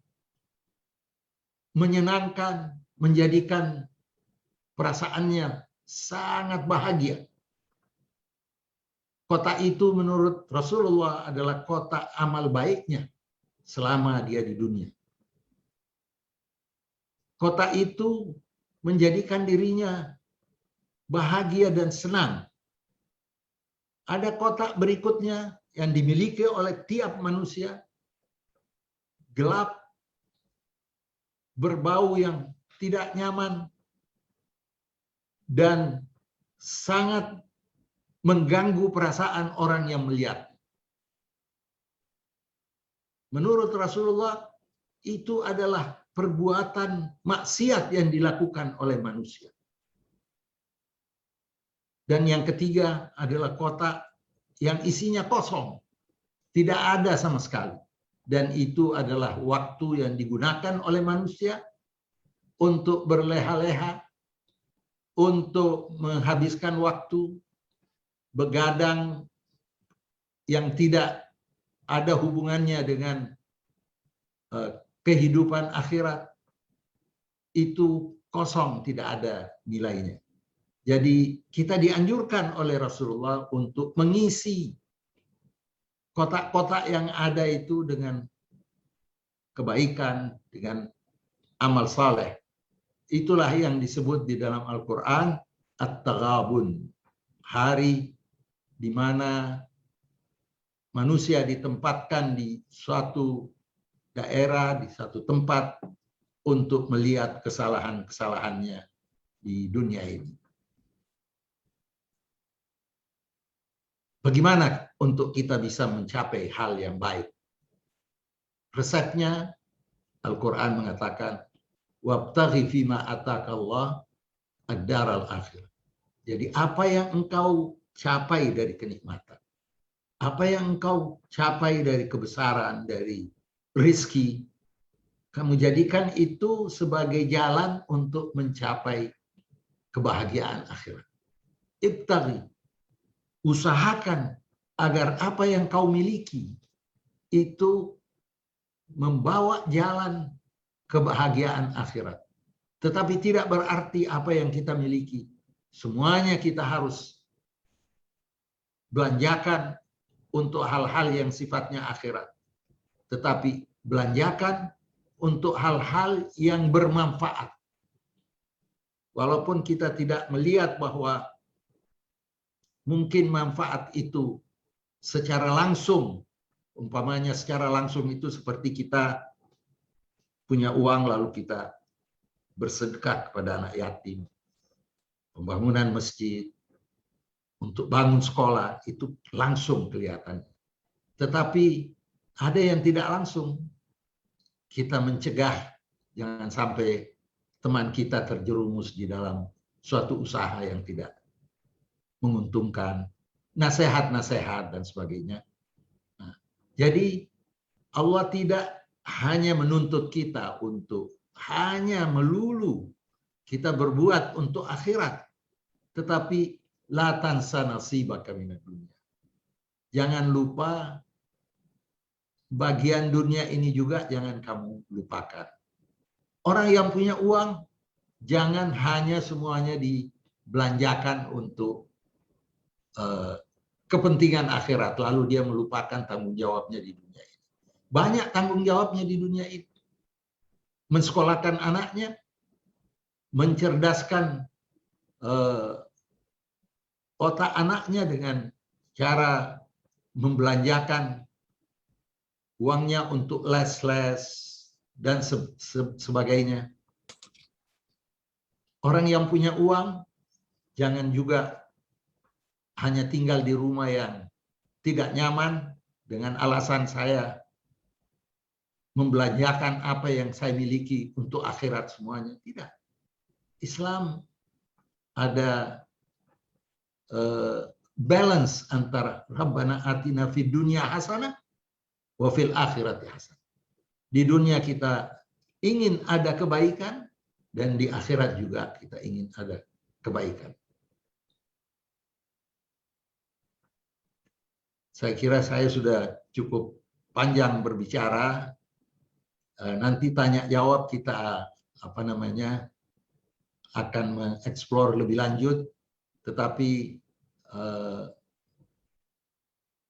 menyenangkan, menjadikan perasaannya sangat bahagia. Kota itu menurut Rasulullah adalah kota amal baiknya selama dia di dunia. Kota itu menjadikan dirinya bahagia dan senang. Ada kota berikutnya yang dimiliki oleh tiap manusia, gelap, berbau yang tidak nyaman, dan sangat mengganggu perasaan orang yang melihat. Menurut Rasulullah, itu adalah perbuatan maksiat yang dilakukan oleh manusia. Dan yang ketiga adalah kota yang isinya kosong, tidak ada sama sekali. Dan itu adalah waktu yang digunakan oleh manusia untuk berleha-leha, untuk menghabiskan waktu, begadang yang tidak ada hubungannya dengan kehidupan akhirat, itu kosong, tidak ada nilainya. Jadi kita dianjurkan oleh Rasulullah untuk mengisi kotak-kotak yang ada itu dengan kebaikan, dengan amal saleh. Itulah yang disebut di dalam Al-Quran At-Taghabun, hari di mana manusia ditempatkan di suatu daerah, di satu tempat untuk melihat kesalahan-kesalahannya di dunia ini. Bagaimana untuk kita bisa mencapai hal yang baik? Resepnya, Al-Quran mengatakan, wabtaghi fima atakallah ad-daral akhir. Jadi apa yang engkau capai dari kenikmatan, apa yang engkau capai dari kebesaran, dari rizki, kamu jadikan itu sebagai jalan untuk mencapai kebahagiaan akhirat. Ibtaghi, usahakan agar apa yang kau miliki itu membawa jalan kebahagiaan akhirat. Tetapi tidak berarti apa yang kita miliki semuanya kita harus belanjakan untuk hal-hal yang sifatnya akhirat. Tetapi belanjakan untuk hal-hal yang bermanfaat. Walaupun kita tidak melihat bahwa mungkin manfaat itu secara langsung, umpamanya secara langsung itu seperti kita punya uang lalu kita bersedekah kepada anak yatim, pembangunan masjid, untuk bangun sekolah, itu langsung kelihatan. Tetapi ada yang tidak langsung. Kita mencegah jangan sampai teman kita terjerumus di dalam suatu usaha yang tidak menguntungkan, nasihat-nasihat dan sebagainya. Nah, jadi Allah tidak hanya menuntut kita untuk hanya melulu kita berbuat untuk akhirat, tetapi la tansa nasibaka minad dunya. Jangan lupa bagian dunia ini juga jangan kamu lupakan. Orang yang punya uang jangan hanya semuanya dibelanjakan untuk kepentingan akhirat, lalu dia melupakan tanggung jawabnya di dunia ini. Banyak tanggung jawabnya di dunia ini. Mensekolahkan anaknya, mencerdaskan otak anaknya dengan cara membelanjakan uangnya untuk les-les dan sebagainya. Orang yang punya uang jangan juga hanya tinggal di rumah yang tidak nyaman dengan alasan saya membelanjakan apa yang saya miliki untuk akhirat semuanya. Tidak. Islam ada balance antara Rabbana atina fid dunya hasanah wa fil akhirati hasanah. Di dunia kita ingin ada kebaikan dan di akhirat juga kita ingin ada kebaikan. Saya kira saya sudah cukup panjang berbicara. Nanti tanya jawab kita akan mengeksplor lebih lanjut, tetapi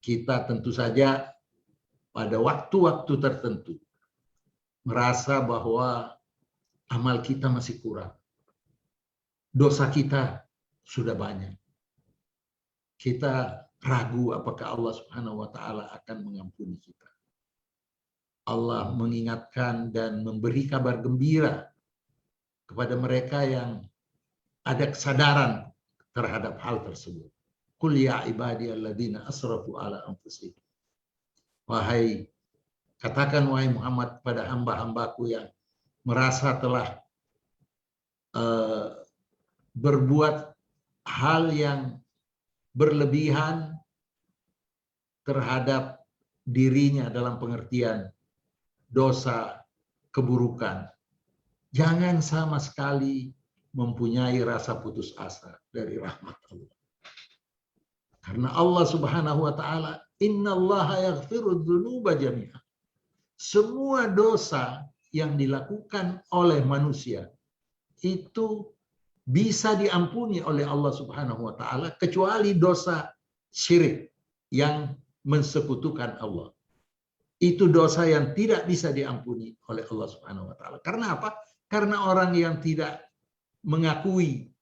kita tentu saja pada waktu-waktu tertentu merasa bahwa amal kita masih kurang. Dosa kita sudah banyak. Kita ragu apakah Allah Subhanahu wa taala akan mengampuni kita. Allah mengingatkan dan memberi kabar gembira kepada mereka yang ada kesadaran terhadap hal tersebut. Qul ya ibadiyalladzina asrafu ala anfusihim. Katakan wahai Muhammad kepada hamba-hambaku yang merasa telah berbuat hal yang berlebihan terhadap dirinya dalam pengertian dosa, keburukan. Jangan sama sekali mempunyai rasa putus asa dari rahmat Allah. Karena Allah Subhanahu wa taala, innallaha yaghfiru dzunuba jami'a. Semua dosa yang dilakukan oleh manusia itu bisa diampuni oleh Allah Subhanahu wa taala kecuali dosa syirik yang mensekutukan Allah. Itu dosa yang tidak bisa diampuni oleh Allah Subhanahu wa taala. Karena apa? Karena orang yang tidak mengakui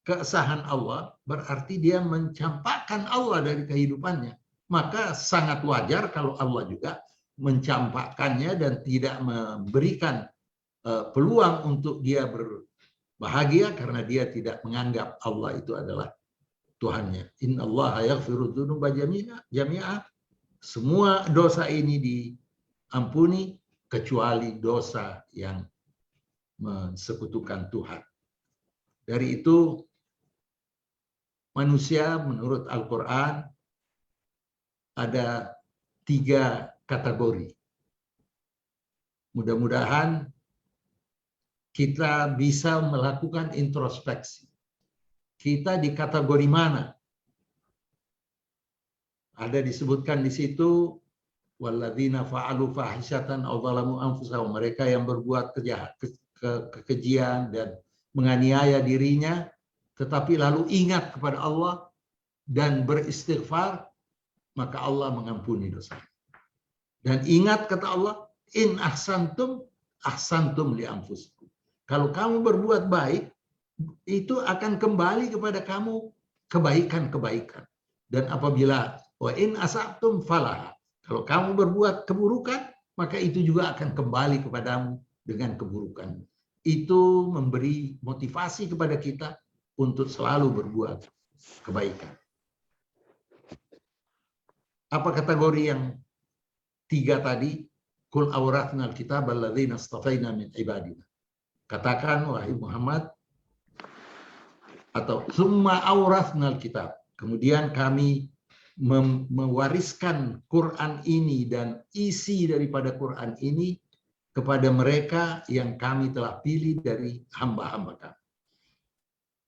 keesahan Allah berarti dia mencampakkan Allah dari kehidupannya. Maka sangat wajar kalau Allah juga mencampakkannya dan tidak memberikan peluang untuk dia berbahagia karena dia tidak menganggap Allah itu adalah Tuhannya. Innallaha yaghfiru dzunuba jami'a. Semua dosa ini diampuni kecuali dosa yang mensekutukan Tuhan. Dari itu manusia menurut Al-Quran ada 3 kategori. Mudah-mudahan kita bisa melakukan introspeksi. Kita di kategori mana? Ada disebutkan di situ walladzina fa'alu fahisyatan aw zalamu anfusahum, mereka yang berbuat kekejian dan menganiaya dirinya tetapi lalu ingat kepada Allah dan beristighfar, maka Allah mengampuni dosa. Dan ingat kata Allah, in ahsantum ahsantum li anfusikum. Kalau kamu berbuat baik, itu akan kembali kepada kamu kebaikan-kebaikan. Dan apabila wa in asabtum falaha, kalau kamu berbuat keburukan, maka itu juga akan kembali kepadamu dengan keburukan. Itu memberi motivasi kepada kita untuk selalu berbuat kebaikan. Apa kategori yang 3 tadi? Qul awrathnal kitab alladzina astafaina min ibadina. Katakan wahai Muhammad, atau summa awrathnal kitab. Kemudian kami mewariskan Quran ini dan isi daripada Quran ini kepada mereka yang kami telah pilih dari hamba-hamba kami.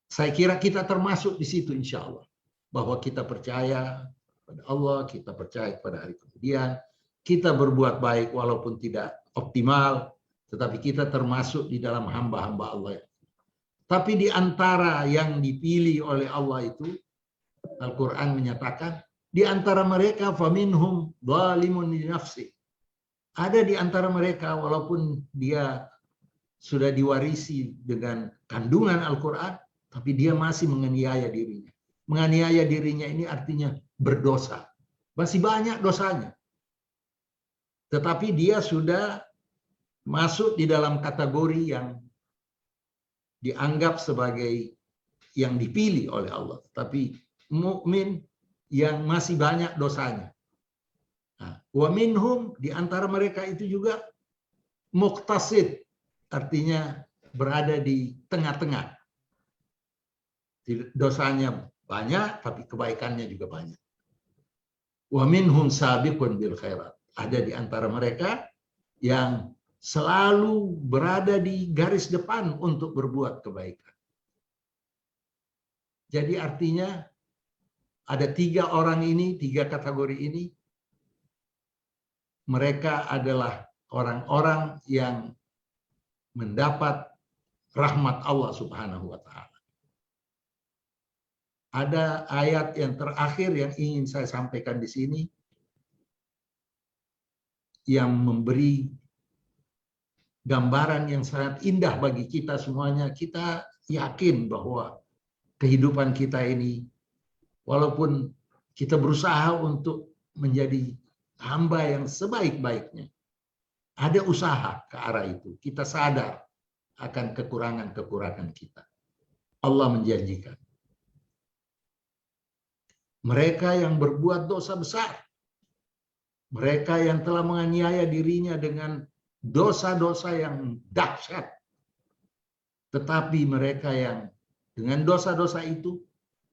Saya kira kita termasuk di situ insya Allah. Bahwa kita percaya pada Allah, kita percaya kepada hari kemudian, kita berbuat baik walaupun tidak optimal, tetapi kita termasuk di dalam hamba-hamba Allah. Tapi di antara yang dipilih oleh Allah itu, Al-Quran menyatakan, di antara mereka faminhum zalimun li nafsi. Ada di antara mereka walaupun dia sudah diwarisi dengan kandungan Al-Quran, tapi dia masih menganiaya dirinya. Menganiaya dirinya ini artinya berdosa. Masih banyak dosanya. Tetapi dia sudah masuk di dalam kategori yang dianggap sebagai yang dipilih oleh Allah. Tapi mukmin yang masih banyak dosanya. Nah, wa minhum, di antara mereka itu juga muqtasid, artinya berada di tengah-tengah. Dosanya banyak, tapi kebaikannya juga banyak. Wa minhum sabiqun bil khairat. Ada di antara mereka yang selalu berada di garis depan untuk berbuat kebaikan. Jadi artinya ada 3 orang ini, 3 kategori ini, mereka adalah orang-orang yang mendapat rahmat Allah Subhanahu wa Ta'ala. Ada ayat yang terakhir yang ingin saya sampaikan di sini, yang memberi gambaran yang sangat indah bagi kita semuanya. Kita yakin bahwa kehidupan kita ini, walaupun kita berusaha untuk menjadi hamba yang sebaik-baiknya, ada usaha ke arah itu. Kita sadar akan kekurangan-kekurangan kita. Allah menjanjikan, mereka yang berbuat dosa besar, mereka yang telah menganiaya dirinya dengan dosa-dosa yang dahsyat, tetapi mereka yang dengan dosa-dosa itu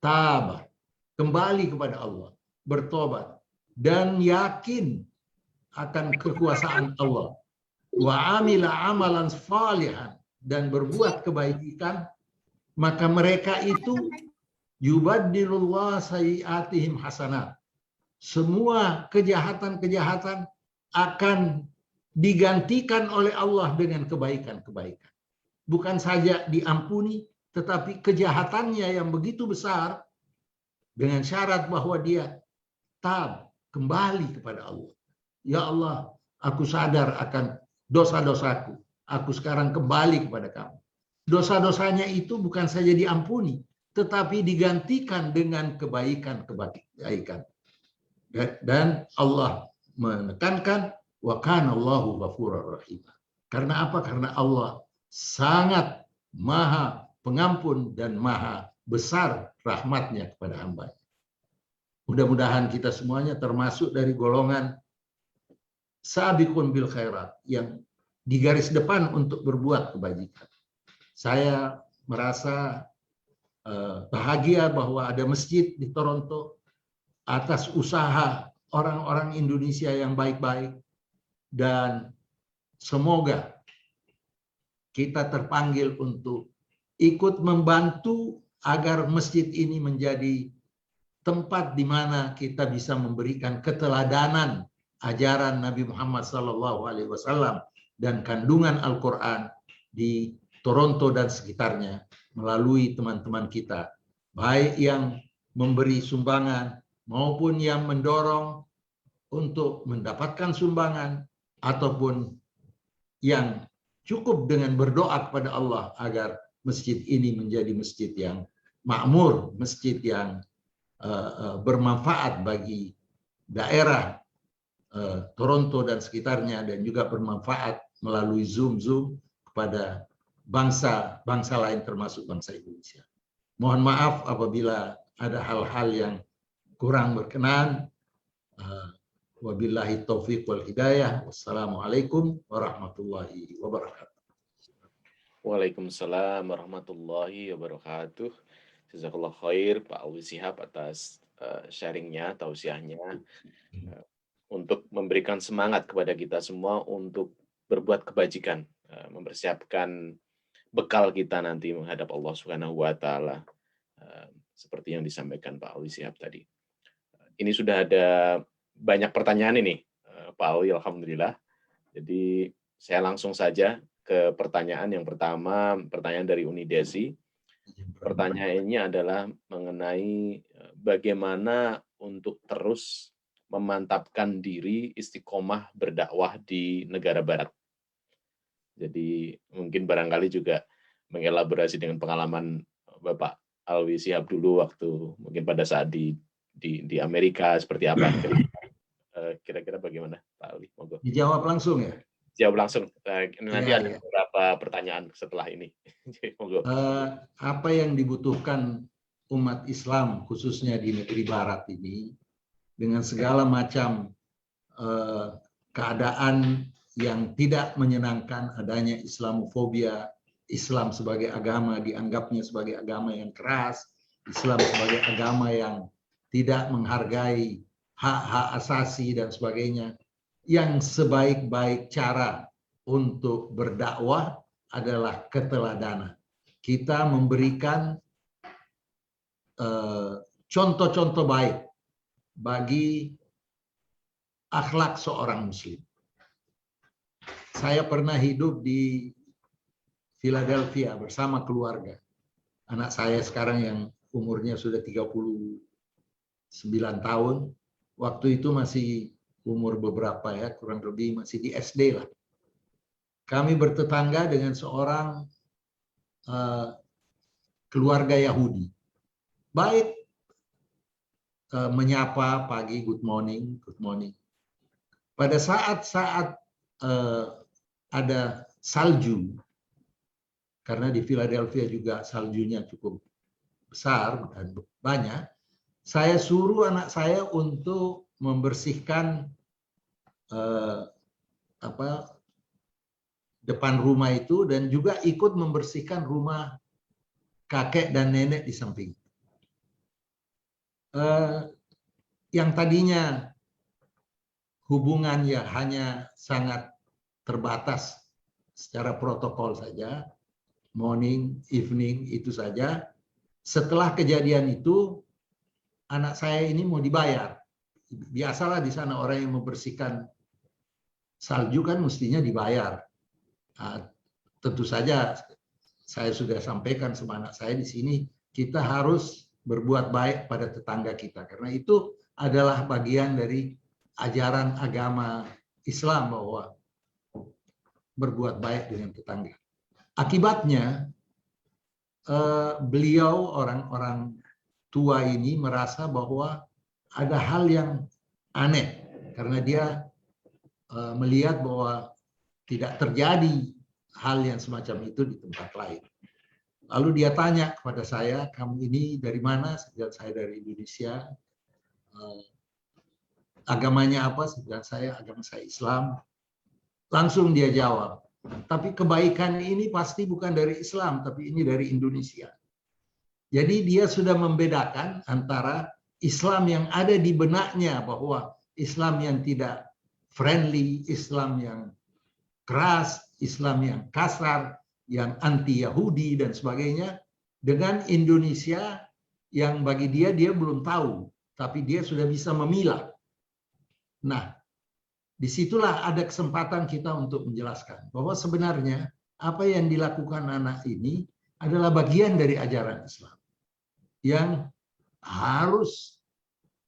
tabat, kembali kepada Allah, bertobat, dan yakin akan kekuasaan Allah, wa amila amalan salihan, dan berbuat kebaikan, maka mereka itu yubaddilullah sayiatihim hasanat. Semua kejahatan-kejahatan akan digantikan oleh Allah dengan kebaikan-kebaikan. Bukan saja diampuni, tetapi kejahatannya yang begitu besar, dengan syarat bahwa dia kembali kepada Allah. Ya Allah, aku sadar akan dosa-dosaku. Aku sekarang kembali kepada kamu. Dosa-dosanya itu bukan saja diampuni, tetapi digantikan dengan kebaikan-kebaikan. Dan Allah menekankan, wa kana Allahu ghafurur rahim. Karena apa? Karena Allah sangat maha pengampun dan maha besar rahmatnya kepada hamba. Mudah-mudahan kita semuanya termasuk dari golongan sabiqun bil khairat, yang di garis depan untuk berbuat kebajikan. Saya merasa bahagia bahwa ada masjid di Toronto atas usaha orang-orang Indonesia yang baik-baik, dan semoga kita terpanggil untuk ikut membantu agar masjid ini menjadi tempat di mana kita bisa memberikan keteladanan ajaran Nabi Muhammad SAW dan kandungan Al-Quran di Toronto dan sekitarnya melalui teman-teman kita, baik yang memberi sumbangan maupun yang mendorong untuk mendapatkan sumbangan, ataupun yang cukup dengan berdoa kepada Allah agar masjid ini menjadi masjid yang makmur, masjid yang bermanfaat bagi daerah Toronto dan sekitarnya, dan juga bermanfaat melalui Zoom kepada bangsa lain termasuk bangsa Indonesia. Mohon maaf apabila ada hal-hal yang kurang berkenan. Wabillahi taufiq wal hidayah. Wassalamualaikum warahmatullahi wabarakatuh.
Waalaikumsalam warahmatullahi wabarakatuh. Jazakallah khair Pak Alwi Shihab atas sharingnya, tausiahnya, untuk memberikan semangat kepada kita semua untuk berbuat kebajikan, mempersiapkan bekal kita nanti menghadap Allah Subhanahu wa Ta'ala, seperti yang disampaikan Pak Alwi Shihab tadi. Ini sudah ada banyak pertanyaan ini, Pak Alwi, alhamdulillah. Jadi saya langsung saja ke pertanyaan yang pertama, pertanyaan dari Uni Desi. Pertanyaannya adalah mengenai bagaimana untuk terus memantapkan diri istiqomah berdakwah di negara barat. Jadi mungkin barangkali juga mengelaborasi dengan pengalaman Bapak Alwi Shihab dulu waktu mungkin pada saat di Amerika seperti apa. Kira-kira bagaimana Pak Alwi? Moga.
Dijawab langsung ya?
Jawab langsung. Nanti ada beberapa pertanyaan setelah ini.
Apa yang dibutuhkan umat Islam khususnya di negeri barat ini, dengan segala macam keadaan yang tidak menyenangkan, adanya Islamofobia, Islam sebagai agama dianggapnya sebagai agama yang keras, Islam sebagai agama yang tidak menghargai hak-hak asasi dan sebagainya. Yang sebaik-baik cara untuk berdakwah adalah keteladanan. Kita memberikan contoh-contoh baik bagi akhlak seorang muslim. Saya pernah hidup di Philadelphia bersama keluarga. Anak saya sekarang yang umurnya sudah 39 tahun, waktu itu masih umur beberapa ya, kurang lebih masih di SD lah. Kami bertetangga dengan seorang keluarga Yahudi. Baik, menyapa pagi, good morning, good morning. Pada saat-saat ada salju, karena di Philadelphia juga saljunya cukup besar dan banyak, saya suruh anak saya untuk membersihkan depan rumah itu dan juga ikut membersihkan rumah kakek dan nenek di samping. Yang tadinya hubungan ya hanya sangat terbatas secara protokol saja, morning, evening, itu saja. Setelah kejadian itu, anak saya ini mau dibayar. Biasalah di sana orang yang membersihkan salju kan mestinya dibayar. Tentu saja saya sudah sampaikan sama anak saya di sini, kita harus berbuat baik pada tetangga kita. Karena itu adalah bagian dari ajaran agama Islam bahwa berbuat baik dengan tetangga. Akibatnya, beliau orang-orang tua ini merasa bahwa ada hal yang aneh karena dia melihat bahwa tidak terjadi hal yang semacam itu di tempat lain. Lalu dia tanya kepada saya, kamu ini dari mana? Saya dari Indonesia. Agamanya apa? Agama saya Islam. Langsung dia jawab, tapi kebaikan ini pasti bukan dari Islam, tapi ini dari Indonesia. Jadi dia sudah membedakan antara Islam yang ada di benaknya, bahwa Islam yang tidak friendly, Islam yang keras, Islam yang kasar, yang anti-Yahudi dan sebagainya, dengan Indonesia yang bagi dia belum tahu, tapi dia sudah bisa memilah. Nah, disitulah ada kesempatan kita untuk menjelaskan bahwa sebenarnya apa yang dilakukan anak ini adalah bagian dari ajaran Islam yang harus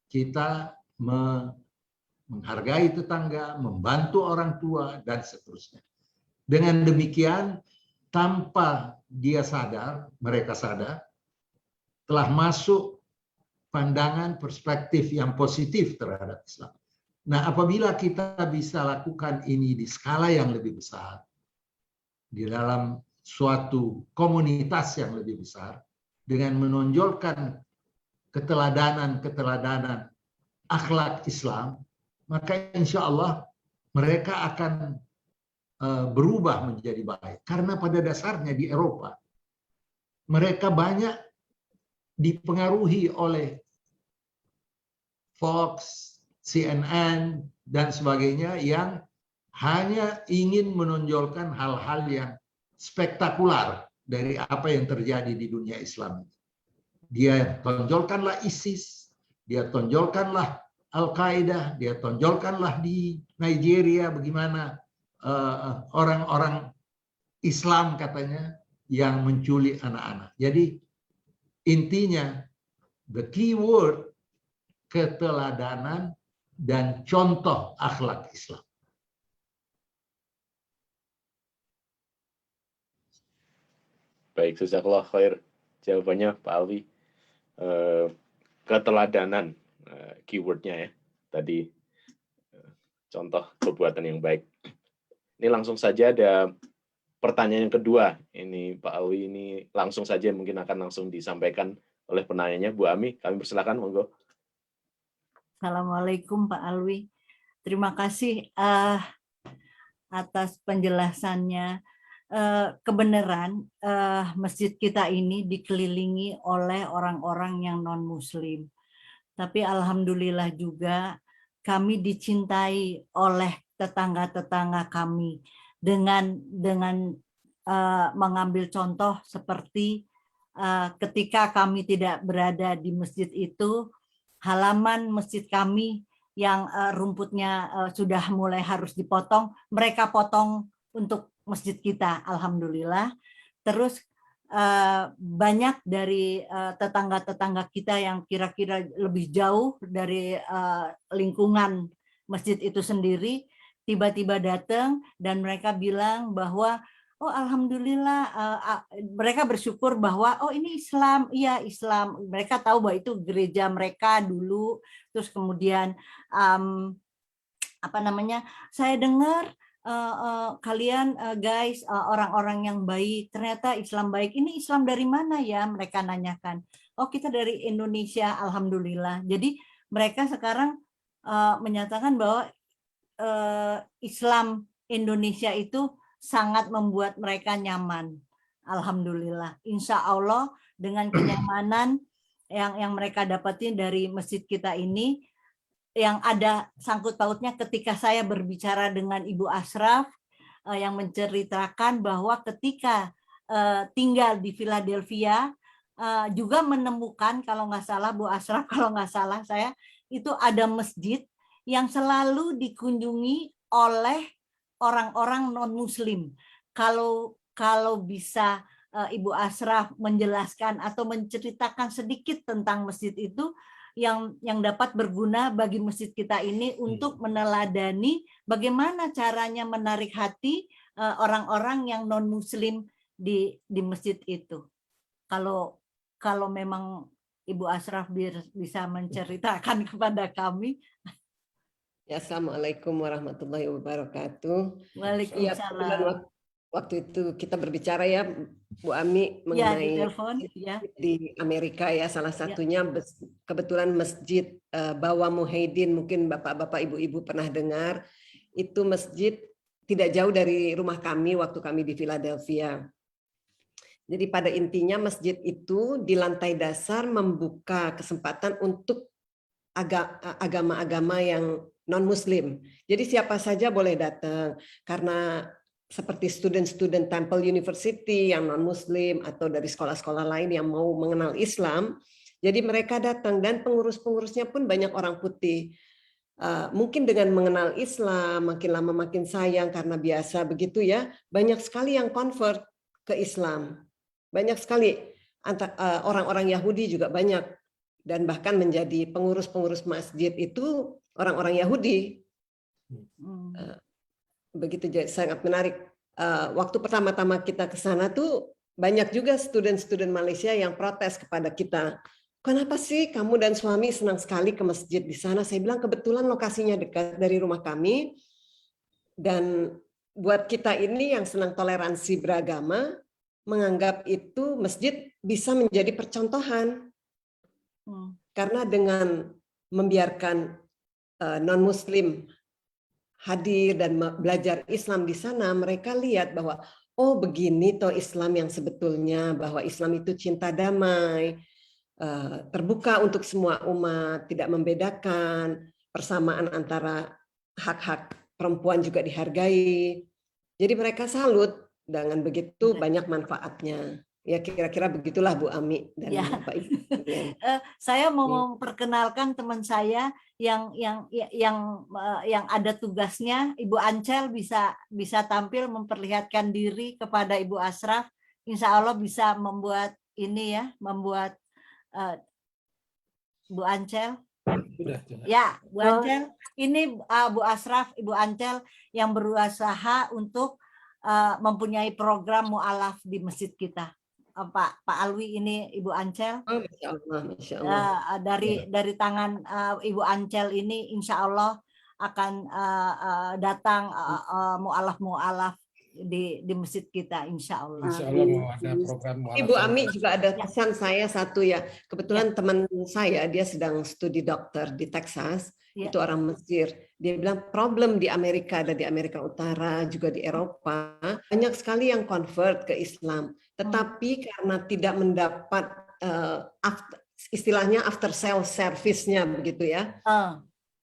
kita menghargai tetangga, membantu orang tua, dan seterusnya. Dengan demikian, tanpa dia sadar, mereka sadar, telah masuk pandangan perspektif yang positif terhadap Islam. Nah, apabila kita bisa lakukan ini di skala yang lebih besar, di dalam suatu komunitas yang lebih besar, dengan menonjolkan keteladanan akhlak Islam, maka insya Allah mereka akan berubah menjadi baik. Karena pada dasarnya di Eropa, mereka banyak dipengaruhi oleh Fox, CNN, dan sebagainya yang hanya ingin menonjolkan hal-hal yang spektakular dari apa yang terjadi di dunia Islam. Dia tonjolkanlah ISIS, dia tonjolkanlah Al-Qaeda, dia tonjolkanlah di Nigeria bagaimana orang-orang Islam katanya yang menculik anak-anak. Jadi intinya, the key word, keteladanan dan contoh akhlak Islam.
Baik, jazakallah khair jawabannya Pak Alwi. Keteladanan keywordnya ya tadi, contoh perbuatan yang baik. Ini langsung saja ada pertanyaan yang kedua. Ini Pak Alwi ini langsung saja mungkin akan langsung disampaikan oleh penanyanya. Bu Ami, kami persilakan, monggo.
Assalamualaikum Pak Alwi. Terima kasih atas penjelasannya. Kebenaran masjid kita ini dikelilingi oleh orang-orang yang non-muslim. Tapi alhamdulillah juga kami dicintai oleh tetangga-tetangga kami dengan mengambil contoh seperti ketika kami tidak berada di masjid itu, halaman masjid kami yang rumputnya sudah mulai harus dipotong, mereka potong untuk masjid kita, alhamdulillah. Terus banyak dari tetangga-tetangga kita yang kira-kira lebih jauh dari lingkungan masjid itu sendiri, tiba-tiba datang dan mereka bilang bahwa oh alhamdulillah, mereka bersyukur bahwa oh ini Islam, iya Islam. Mereka tahu bahwa itu gereja mereka dulu. Terus kemudian apa namanya? Saya dengar kalian guys orang-orang yang baik, ternyata Islam baik. Ini Islam dari mana ya? Mereka nanyakan. Oh kita dari Indonesia, alhamdulillah. Jadi mereka sekarang menyatakan bahwa Islam Indonesia itu sangat membuat mereka nyaman. Alhamdulillah. Insya Allah dengan kenyamanan yang mereka dapatin dari masjid kita ini, yang ada sangkut pautnya ketika saya berbicara dengan Ibu Ashraf, yang menceritakan bahwa ketika tinggal di Philadelphia, juga menemukan, kalau nggak salah Bu Ashraf, kalau nggak salah saya, itu ada masjid yang selalu dikunjungi oleh orang-orang non-Muslim. Kalau bisa Ibu Ashraf menjelaskan atau menceritakan sedikit tentang masjid itu yang dapat berguna bagi masjid kita ini untuk meneladani bagaimana caranya menarik hati orang-orang yang non-Muslim di masjid itu. Kalau memang Ibu Ashraf bisa menceritakan kepada kami.
Ya, Assalamualaikum warahmatullahi wabarakatuh.
Waalaikumsalam.
Ya, waktu itu kita berbicara ya, Bu Ami, mengenai
di telepon, ya.
Di Amerika ya, salah satunya kebetulan Masjid Bawa Muhyiddin, mungkin bapak-bapak, ibu-ibu pernah dengar. Itu masjid tidak jauh dari rumah kami waktu kami di Philadelphia. Jadi pada intinya masjid itu di lantai dasar membuka kesempatan untuk agama-agama yang non-Muslim. Jadi siapa saja boleh datang, karena seperti student Temple University yang non-Muslim atau dari sekolah-sekolah lain yang mau mengenal Islam, jadi mereka datang dan pengurus-pengurusnya pun banyak orang putih. Mungkin dengan mengenal Islam, makin lama makin sayang karena biasa begitu ya, banyak sekali yang convert ke Islam. Banyak sekali orang-orang Yahudi juga banyak, dan bahkan menjadi pengurus-pengurus masjid itu orang-orang Yahudi. Begitu, sangat menarik. Waktu pertama-tama kita ke sana tuh banyak juga student Malaysia yang protes kepada kita. Kenapa sih kamu dan suami senang sekali ke masjid di sana? Saya bilang kebetulan lokasinya dekat dari rumah kami. Dan buat kita ini yang senang toleransi beragama, menganggap itu masjid bisa menjadi percontohan. Karena dengan membiarkan non-Muslim hadir dan belajar Islam di sana, mereka lihat bahwa oh begini toh Islam yang sebetulnya, bahwa Islam itu cinta damai, terbuka untuk semua umat, tidak membedakan, persamaan antara hak-hak perempuan juga dihargai. Jadi mereka salut, dengan begitu banyak manfaatnya. Ya kira-kira begitulah Bu Ami dan
ya.
Bapak Ibu.
Saya mau memperkenalkan teman saya yang ada tugasnya. Ibu Ancel bisa tampil memperlihatkan diri kepada Ibu Ashraf. Insya Allah bisa membuat ini ya, membuat Bu Ancel. Ya, Bu Ancel. Ini Bu Ashraf, Ibu Ancel yang berusaha untuk mempunyai program mu'alaf di masjid kita. Pak Alwi ini Ibu Ancel.
Oh, Masya Allah.
Dari tangan Ibu Ancel ini insya Allah akan datang mu'alaf di masjid kita insya Allah.
Insya Allah mau ada program mu'alaf.
Ibu Ami juga ada pesan saya satu ya. Kebetulan teman saya dia sedang studi dokter di Texas. Itu orang Mesir. Dia bilang problem di Amerika, ada di Amerika Utara, juga di Eropa, banyak sekali yang convert ke Islam. Tetapi karena tidak mendapat istilahnya after sale service-nya begitu ya.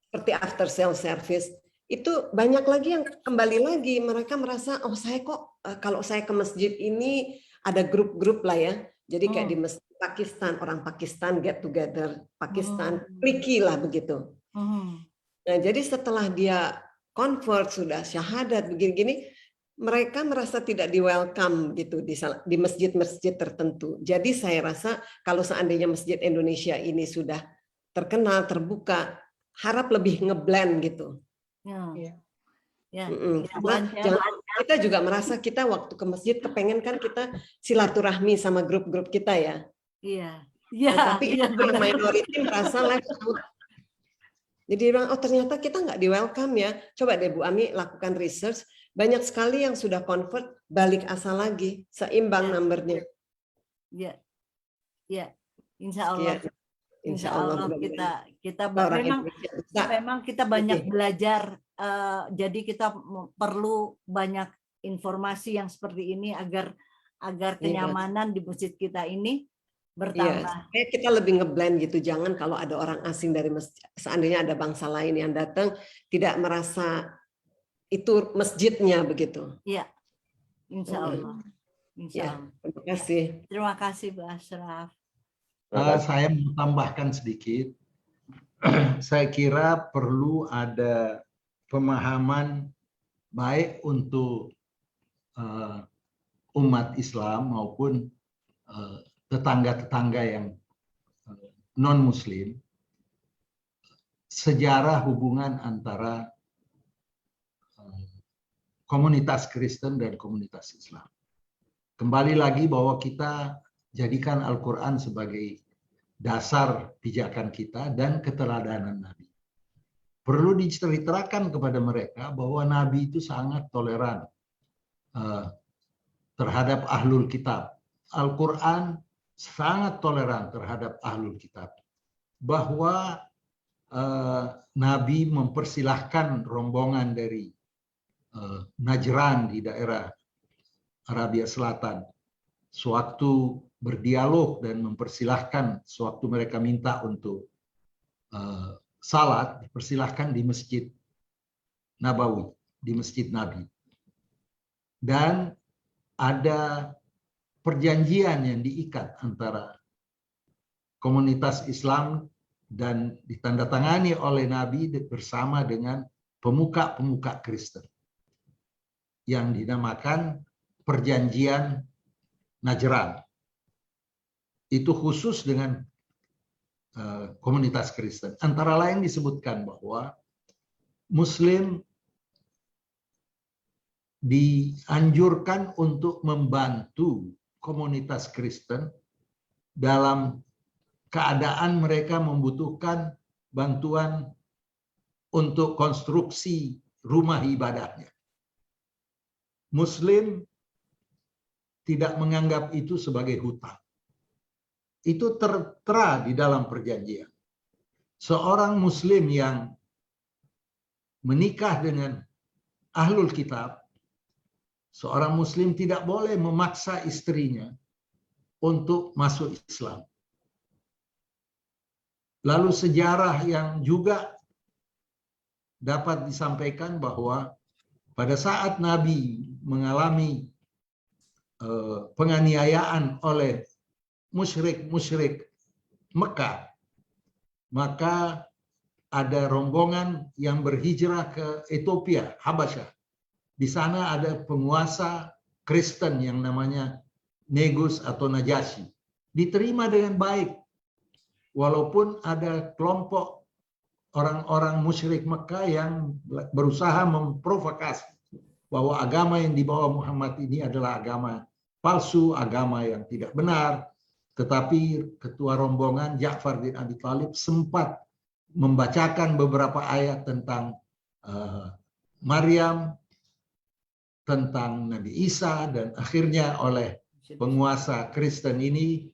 Seperti after sale service. Itu banyak lagi yang kembali lagi. Mereka merasa, oh saya kok kalau saya ke masjid ini ada grup-grup lah ya. Jadi kayak di Pakistan, orang Pakistan get together, Pakistan clicky lah begitu. Nah, jadi setelah dia convert, sudah syahadat begini-gini, mereka merasa tidak di welcome gitu di masjid-masjid tertentu. Jadi saya rasa kalau seandainya masjid Indonesia ini sudah terkenal, terbuka, harap lebih ngeblend gitu. Karena kita juga merasa kita waktu ke masjid kepengen kan kita silaturahmi sama grup-grup kita ya. Tapi minority merasa left out. Jadi bilang, oh ternyata kita nggak di welcome ya. Coba deh Bu Ami lakukan research. Banyak sekali yang sudah convert balik asal lagi, seimbang numbernya.
Insya Allah. Insya Allah kita memang kita banyak belajar. Jadi kita perlu banyak informasi yang seperti ini agar kenyamanan di masjid kita ini bertambah.
Kita lebih ngeblend gitu, jangan kalau ada orang asing dari masjid, seandainya ada bangsa lain yang datang, tidak merasa itu masjidnya begitu.
Iya, insya Allah. Insya Allah.
Terima kasih.
Terima kasih Bu Ashraf.
Saya mau tambahkan sedikit. Saya kira perlu ada pemahaman baik untuk umat Islam maupun tetangga-tetangga yang non-Muslim, sejarah hubungan antara komunitas Kristen dan komunitas Islam. Kembali lagi bahwa kita jadikan Al-Quran sebagai dasar pijakan kita dan keteladanan Nabi. Perlu diceritakan kepada mereka bahwa Nabi itu sangat toleran terhadap ahlul kitab. Al-Quran sangat toleran terhadap ahlul kitab. Bahwa Nabi mempersilahkan rombongan dari Najran di daerah Arabia Selatan sewaktu berdialog dan mempersilahkan sewaktu mereka minta untuk salat, dipersilahkan di Masjid Nabawi, di Masjid Nabi. Dan ada perjanjian yang diikat antara komunitas Islam dan ditandatangani oleh Nabi bersama dengan pemuka-pemuka Kristen yang dinamakan Perjanjian Najran. Itu khusus dengan komunitas Kristen. Antara lain disebutkan bahwa Muslim dianjurkan untuk membantu komunitas Kristen dalam keadaan mereka membutuhkan bantuan untuk konstruksi rumah ibadahnya. Muslim tidak menganggap itu sebagai hutang. Itu tertera di dalam perjanjian. Seorang Muslim yang menikah dengan ahlul kitab, seorang Muslim tidak boleh memaksa istrinya untuk masuk Islam. Lalu sejarah yang juga dapat disampaikan bahwa pada saat Nabi mengalami penganiayaan oleh musyrik-musyrik Mekah, maka ada rombongan yang berhijrah ke Ethiopia, Habasyah. Di sana ada penguasa Kristen yang namanya Negus atau Najasyi. Diterima dengan baik, walaupun ada kelompok orang-orang musyrik Mekah yang berusaha memprovokasi bahwa agama yang dibawa Muhammad ini adalah agama palsu, agama yang tidak benar. Tetapi ketua rombongan Ja'far bin Abi Thalib sempat membacakan beberapa ayat tentang Maryam, tentang Nabi Isa, dan akhirnya oleh penguasa Kristen ini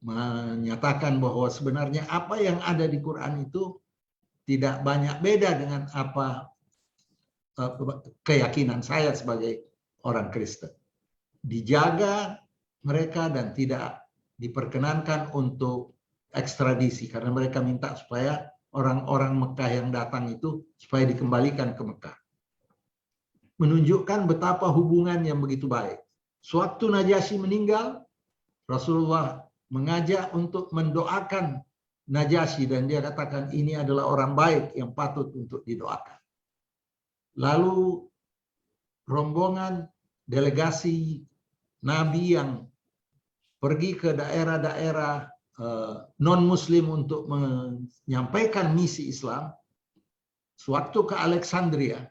menyatakan bahwa sebenarnya apa yang ada di Quran itu tidak banyak beda dengan apa keyakinan saya sebagai orang Kristen. Dijaga mereka dan tidak diperkenankan untuk ekstradisi karena mereka minta supaya orang-orang Mekah yang datang itu supaya dikembalikan ke Mekah. Menunjukkan betapa hubungan yang begitu baik. Sewaktu Najasyi meninggal, Rasulullah mengajak untuk mendoakan Najasyi dan dia katakan ini adalah orang baik yang patut untuk didoakan. Lalu rombongan delegasi Nabi yang pergi ke daerah-daerah non-Muslim untuk menyampaikan misi Islam. Sewaktu ke Alexandria,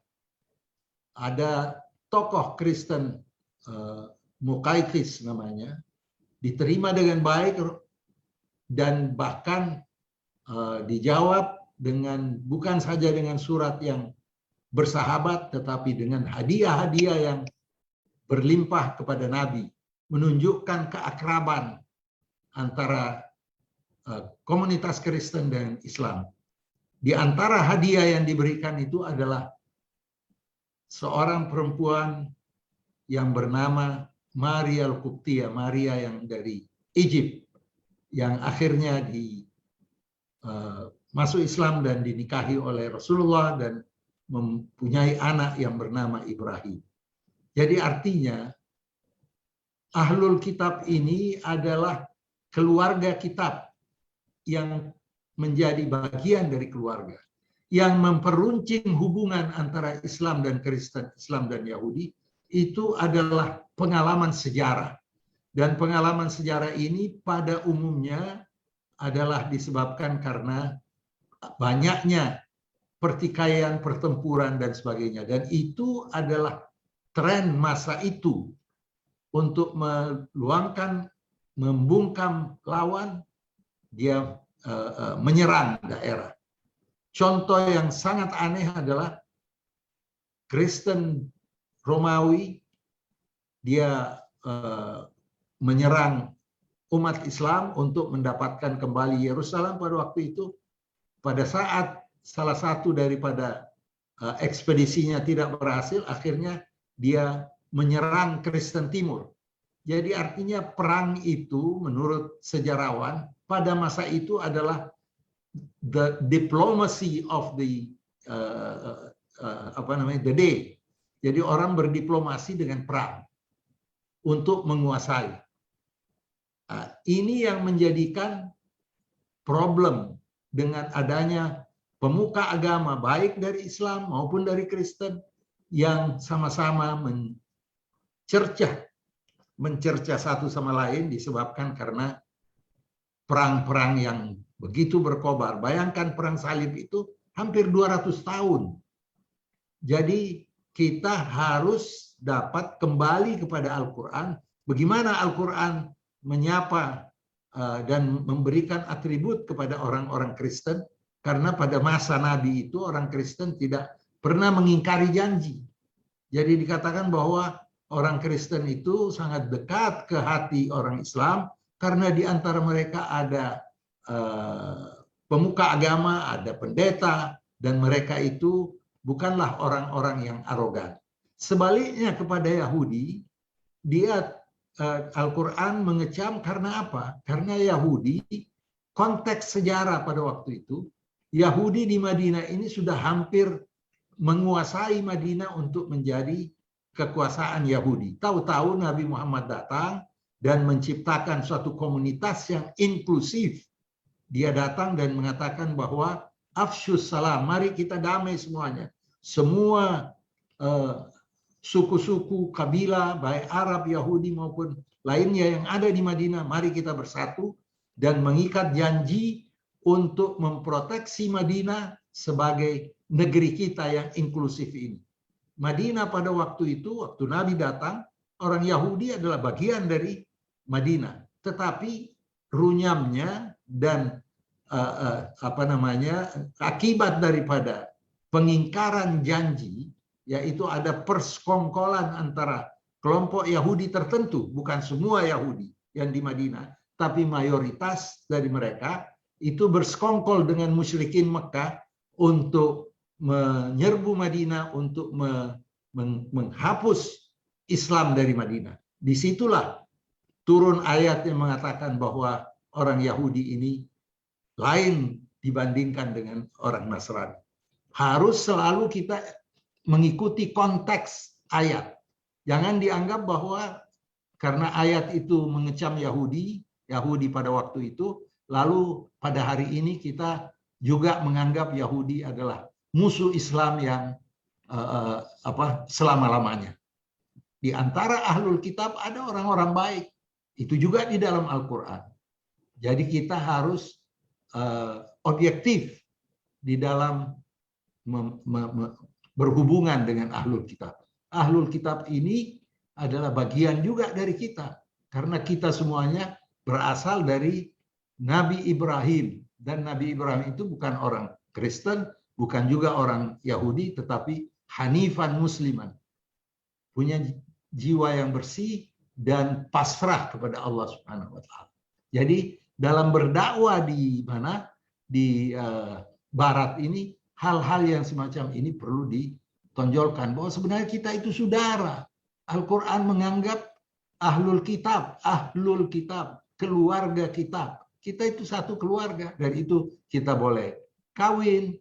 ada tokoh Kristen Muqayqis namanya, diterima dengan baik dan bahkan dijawab dengan bukan saja dengan surat yang bersahabat, tetapi dengan hadiah-hadiah yang berlimpah kepada Nabi, menunjukkan keakraban antara komunitas Kristen dan Islam. Di antara hadiah yang diberikan itu adalah seorang perempuan yang bernama Maria Al-Qibtiyah, Maria yang dari Egypt, yang akhirnya masuk Islam dan dinikahi oleh Rasulullah dan mempunyai anak yang bernama Ibrahim. Jadi artinya Ahlul Kitab ini adalah keluarga kitab yang menjadi bagian dari keluarga, yang memperuncing hubungan antara Islam dan Kristen, Islam dan Yahudi. Itu adalah pengalaman sejarah. Dan pengalaman sejarah ini pada umumnya adalah disebabkan karena banyaknya pertikaian, pertempuran, dan sebagainya. Dan itu adalah tren masa itu untuk meluangkan, membungkam lawan, dia menyerang daerah. Contoh yang sangat aneh adalah Kristen Romawi, dia menyerang umat Islam untuk mendapatkan kembali Yerusalem pada waktu itu. Pada saat salah satu daripada ekspedisinya tidak berhasil, akhirnya dia menyerang Kristen Timur. Jadi artinya perang itu menurut sejarawan pada masa itu adalah the diplomacy of the the day. Jadi orang berdiplomasi dengan perang untuk menguasai. Ini yang menjadikan problem dengan adanya pemuka agama baik dari Islam maupun dari Kristen yang sama-sama mencerca satu sama lain disebabkan karena perang-perang yang begitu berkobar. Bayangkan perang salib itu hampir 200 tahun. Jadi kita harus dapat kembali kepada Al-Quran. Bagaimana Al-Quran menyapa dan memberikan atribut kepada orang-orang Kristen. Karena pada masa Nabi itu orang Kristen tidak pernah mengingkari janji. Jadi dikatakan bahwa orang Kristen itu sangat dekat ke hati orang Islam karena di antara mereka ada pemuka agama, ada pendeta, dan mereka itu bukanlah orang-orang yang arogan. Sebaliknya kepada Yahudi, dia Al-Quran mengecam karena apa? Karena Yahudi, konteks sejarah pada waktu itu, Yahudi di Madinah ini sudah hampir menguasai Madinah untuk menjadi kekuasaan Yahudi. Tahu-tahu Nabi Muhammad datang dan menciptakan suatu komunitas yang inklusif. Dia datang dan mengatakan bahwa afsyus salam, mari kita damai semuanya. Semua suku-suku, kabilah, baik Arab, Yahudi maupun lainnya yang ada di Madinah, mari kita bersatu dan mengikat janji untuk memproteksi Madinah sebagai negeri kita yang inklusif ini. Madinah pada waktu itu, waktu Nabi datang, orang Yahudi adalah bagian dari Madinah. Tetapi runyamnya dan akibat daripada pengingkaran janji, yaitu ada persekongkolan antara kelompok Yahudi tertentu, bukan semua Yahudi yang di Madinah, tapi mayoritas dari mereka itu bersekongkol dengan musyrikin Mekah untuk menyerbu Madinah, untuk menghapus Islam dari Madinah. Disitulah turun ayat yang mengatakan bahwa orang Yahudi ini lain dibandingkan dengan orang Nasrani. Harus selalu kita mengikuti konteks ayat. Jangan dianggap bahwa karena ayat itu mengecam Yahudi pada waktu itu, lalu pada hari ini kita juga menganggap Yahudi adalah musuh Islam yang selama-lamanya. Di antara ahlul kitab ada orang-orang baik. Itu juga di dalam Al-Quran. Jadi kita harus objektif di dalam berhubungan dengan ahlul kitab. Ahlul kitab ini adalah bagian juga dari kita. Karena kita semuanya berasal dari Nabi Ibrahim. Dan Nabi Ibrahim itu bukan orang Kristen, bukan juga orang Yahudi, tetapi hanifan musliman. Punya jiwa yang bersih dan pasrah kepada Allah Subhanahu wa taala. Jadi dalam berdakwah di barat ini, hal-hal yang semacam ini perlu ditonjolkan bahwa sebenarnya kita itu saudara. Al-Qur'an menganggap ahlul kitab, keluarga kitab. Kita itu satu keluarga, dari itu kita boleh kawin,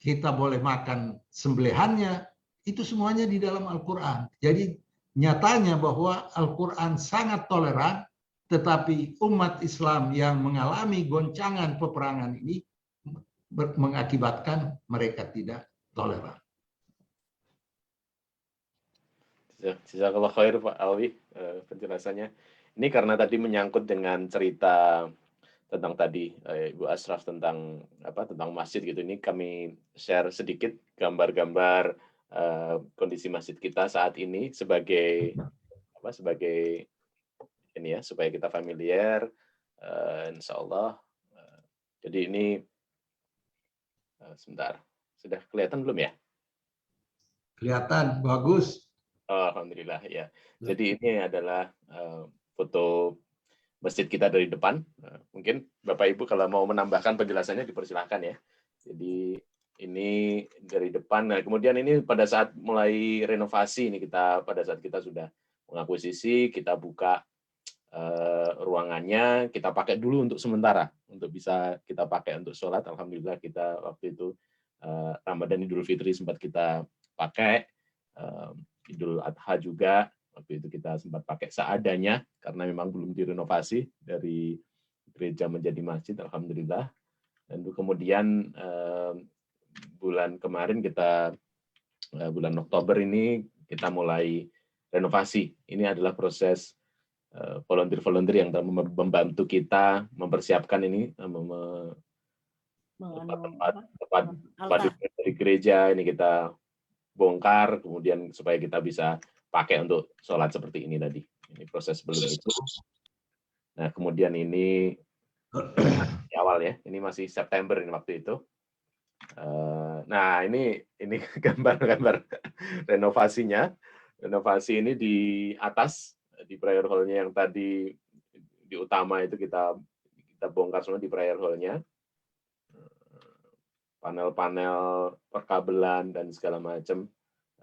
kita boleh makan sembelihannya, itu semuanya di dalam Al-Qur'an. Jadi nyatanya bahwa Al-Quran sangat toleran, tetapi umat Islam yang mengalami goncangan peperangan ini mengakibatkan mereka tidak toleran.
Jazakallah khair Pak Alwi penjelasannya. Ini karena tadi menyangkut dengan cerita tentang tadi Ibu Ashraf tentang masjid gitu. Ini kami share sedikit gambar-gambar kondisi masjid kita saat ini sebagai ini ya, supaya kita familiar, insya Allah. Jadi ini sebentar, sudah kelihatan belum ya?
Kelihatan, bagus.
Alhamdulillah ya. Jadi ini adalah foto masjid kita dari depan. Mungkin Bapak Ibu kalau mau menambahkan penjelasannya dipersilahkan ya. Jadi ini dari depan. Nah, kemudian ini pada saat mulai renovasi ini pada saat kita sudah mengakuisisi, kita buka ruangannya, kita pakai dulu untuk sementara untuk bisa kita pakai untuk sholat. Alhamdulillah kita waktu itu Ramadan Idul Fitri sempat kita pakai, Idul Adha juga waktu itu kita sempat pakai seadanya karena memang belum direnovasi dari gereja menjadi masjid. Alhamdulillah. Dan kemudian bulan kemarin bulan Oktober ini kita mulai renovasi. Ini adalah proses volunteer yang membantu kita mempersiapkan ini tempat dari gereja ini kita bongkar kemudian supaya kita bisa pakai untuk sholat seperti ini tadi. Ini proses sebelum itu. Nah kemudian ini di awal ya, ini masih September ini waktu itu. Nah ini gambar-gambar renovasinya. Renovasi ini di atas di prayer hall-nya yang tadi di utama itu kita bongkar semua di prayer hall-nya. Panel-panel perkabelan dan segala macam.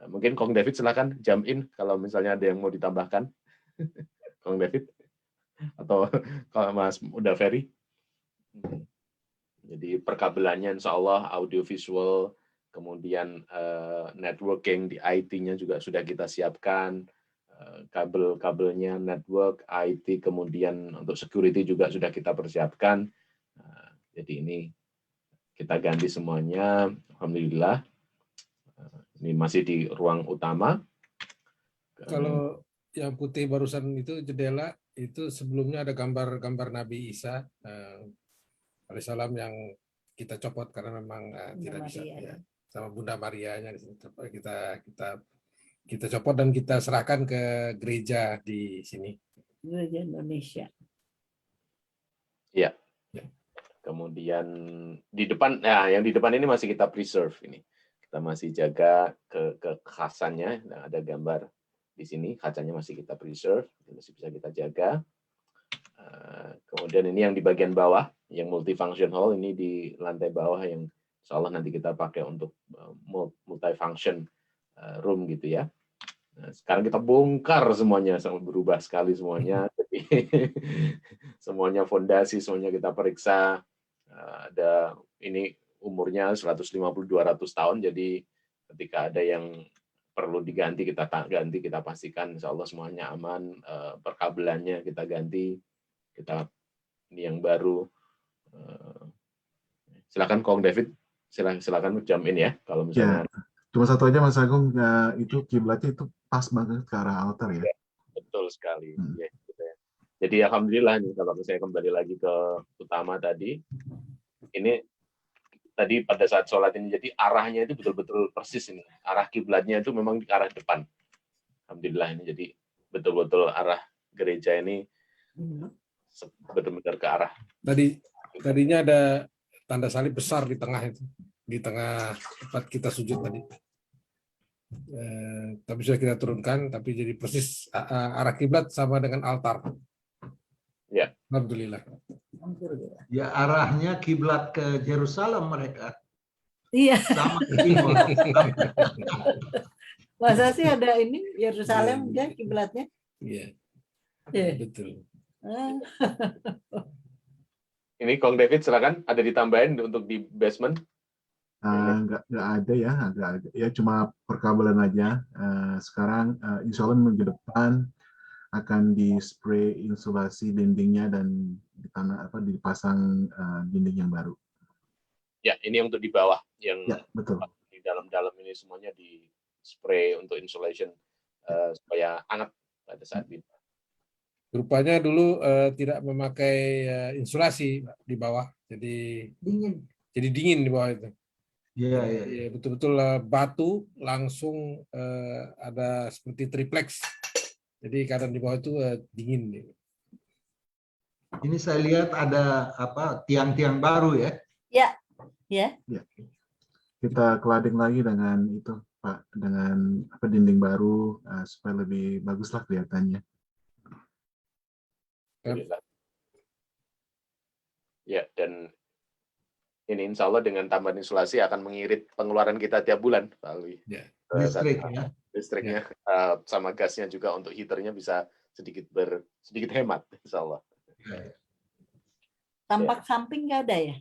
Mungkin Kong David silakan jump in kalau misalnya ada yang mau ditambahkan. Kong David atau kalau Mas udah Ferry. Jadi perkabelannya insya Allah audiovisual, kemudian networking di IT-nya juga sudah kita siapkan, kabel-kabelnya network, IT, kemudian untuk security juga sudah kita persiapkan. Jadi ini kita ganti semuanya, alhamdulillah. Ini masih di ruang utama.
Kalau yang putih barusan itu jendela, itu sebelumnya ada gambar Nabi Isa alaihissalam yang kita copot karena memang tidak bisa ya. Sama Bunda Marianya kita copot dan kita serahkan ke gereja di sini.
Gereja Indonesia.
Iya. Kemudian di depan, yang di depan ini masih kita preserve ini. Kita masih jaga kekhasannya. Nah, ada gambar di sini, kacanya masih kita preserve, masih bisa kita jaga. Kemudian ini yang di bagian bawah, yang multifunction hall, ini di lantai bawah yang insya Allah nanti kita pakai untuk multifunction room gitu ya. Nah, sekarang kita bongkar semuanya, berubah sekali semuanya. Jadi semuanya fondasi, semuanya kita periksa. Ada ini umurnya 150-200 tahun, jadi ketika ada yang perlu diganti kita ganti, kita pastikan insya Allah semuanya aman, perkabelannya kita ganti, kita ini yang baru. Silakan Kong David, silakan jump in ya kalau misalnya.
Ya, cuma satu aja Mas Agung, itu kiblatnya itu pas banget ke arah altar ya.
Betul sekali. Ya, gitu ya. Jadi alhamdulillah nih kalau saya kembali lagi ke utama tadi, ini tadi pada saat sholat ini, jadi arahnya itu betul-betul persis ini. Arah kiblatnya itu memang di arah depan. Alhamdulillah ini jadi betul-betul arah gereja ini benar-benar ke arah.
Tadinya ada tanda salib besar di tengah itu, di tengah tempat kita sujud tadi. Tapi sudah kita turunkan, tapi jadi persis arah kiblat sama dengan altar.
Ya.
Alhamdulillah.
Ya arahnya kiblat ke Yerusalem mereka.
Iya.
Sama ke timur.
Masa sih ada ini Yerusalem dia kiblatnya?
Iya.
Iya.
Betul.
Ini Kong David silakan, ada ditambahin untuk di basement?
Nggak ada ya, ya cuma perkabelan aja. Sekarang insya Allah minggu depan akan di spray insulasi dindingnya dan dipasang dinding yang baru.
Ya, ini untuk di bawah yang
ya, betul.
Di dalam-dalam ini semuanya di spray untuk insulation supaya hangat pada saat ini.
Rupanya dulu tidak memakai insulasi di bawah, jadi dingin di bawah itu.
Iya,
betul-betul batu langsung ada seperti triplex. Jadi keadaan di bawah itu dingin.
Ini saya lihat ada tiang-tiang baru ya?
Ya.
Kita cladding lagi dengan itu Pak, dengan dinding baru supaya lebih bagus lah kelihatannya.
Ya, dan ini insya Allah dengan tambahan insulasi akan mengirit pengeluaran kita tiap bulan, Pak Alwi.
Ya.
Listriknya sama gasnya juga untuk heaternya bisa sedikit hemat, insya Allah.
Tampak samping nggak ada ya?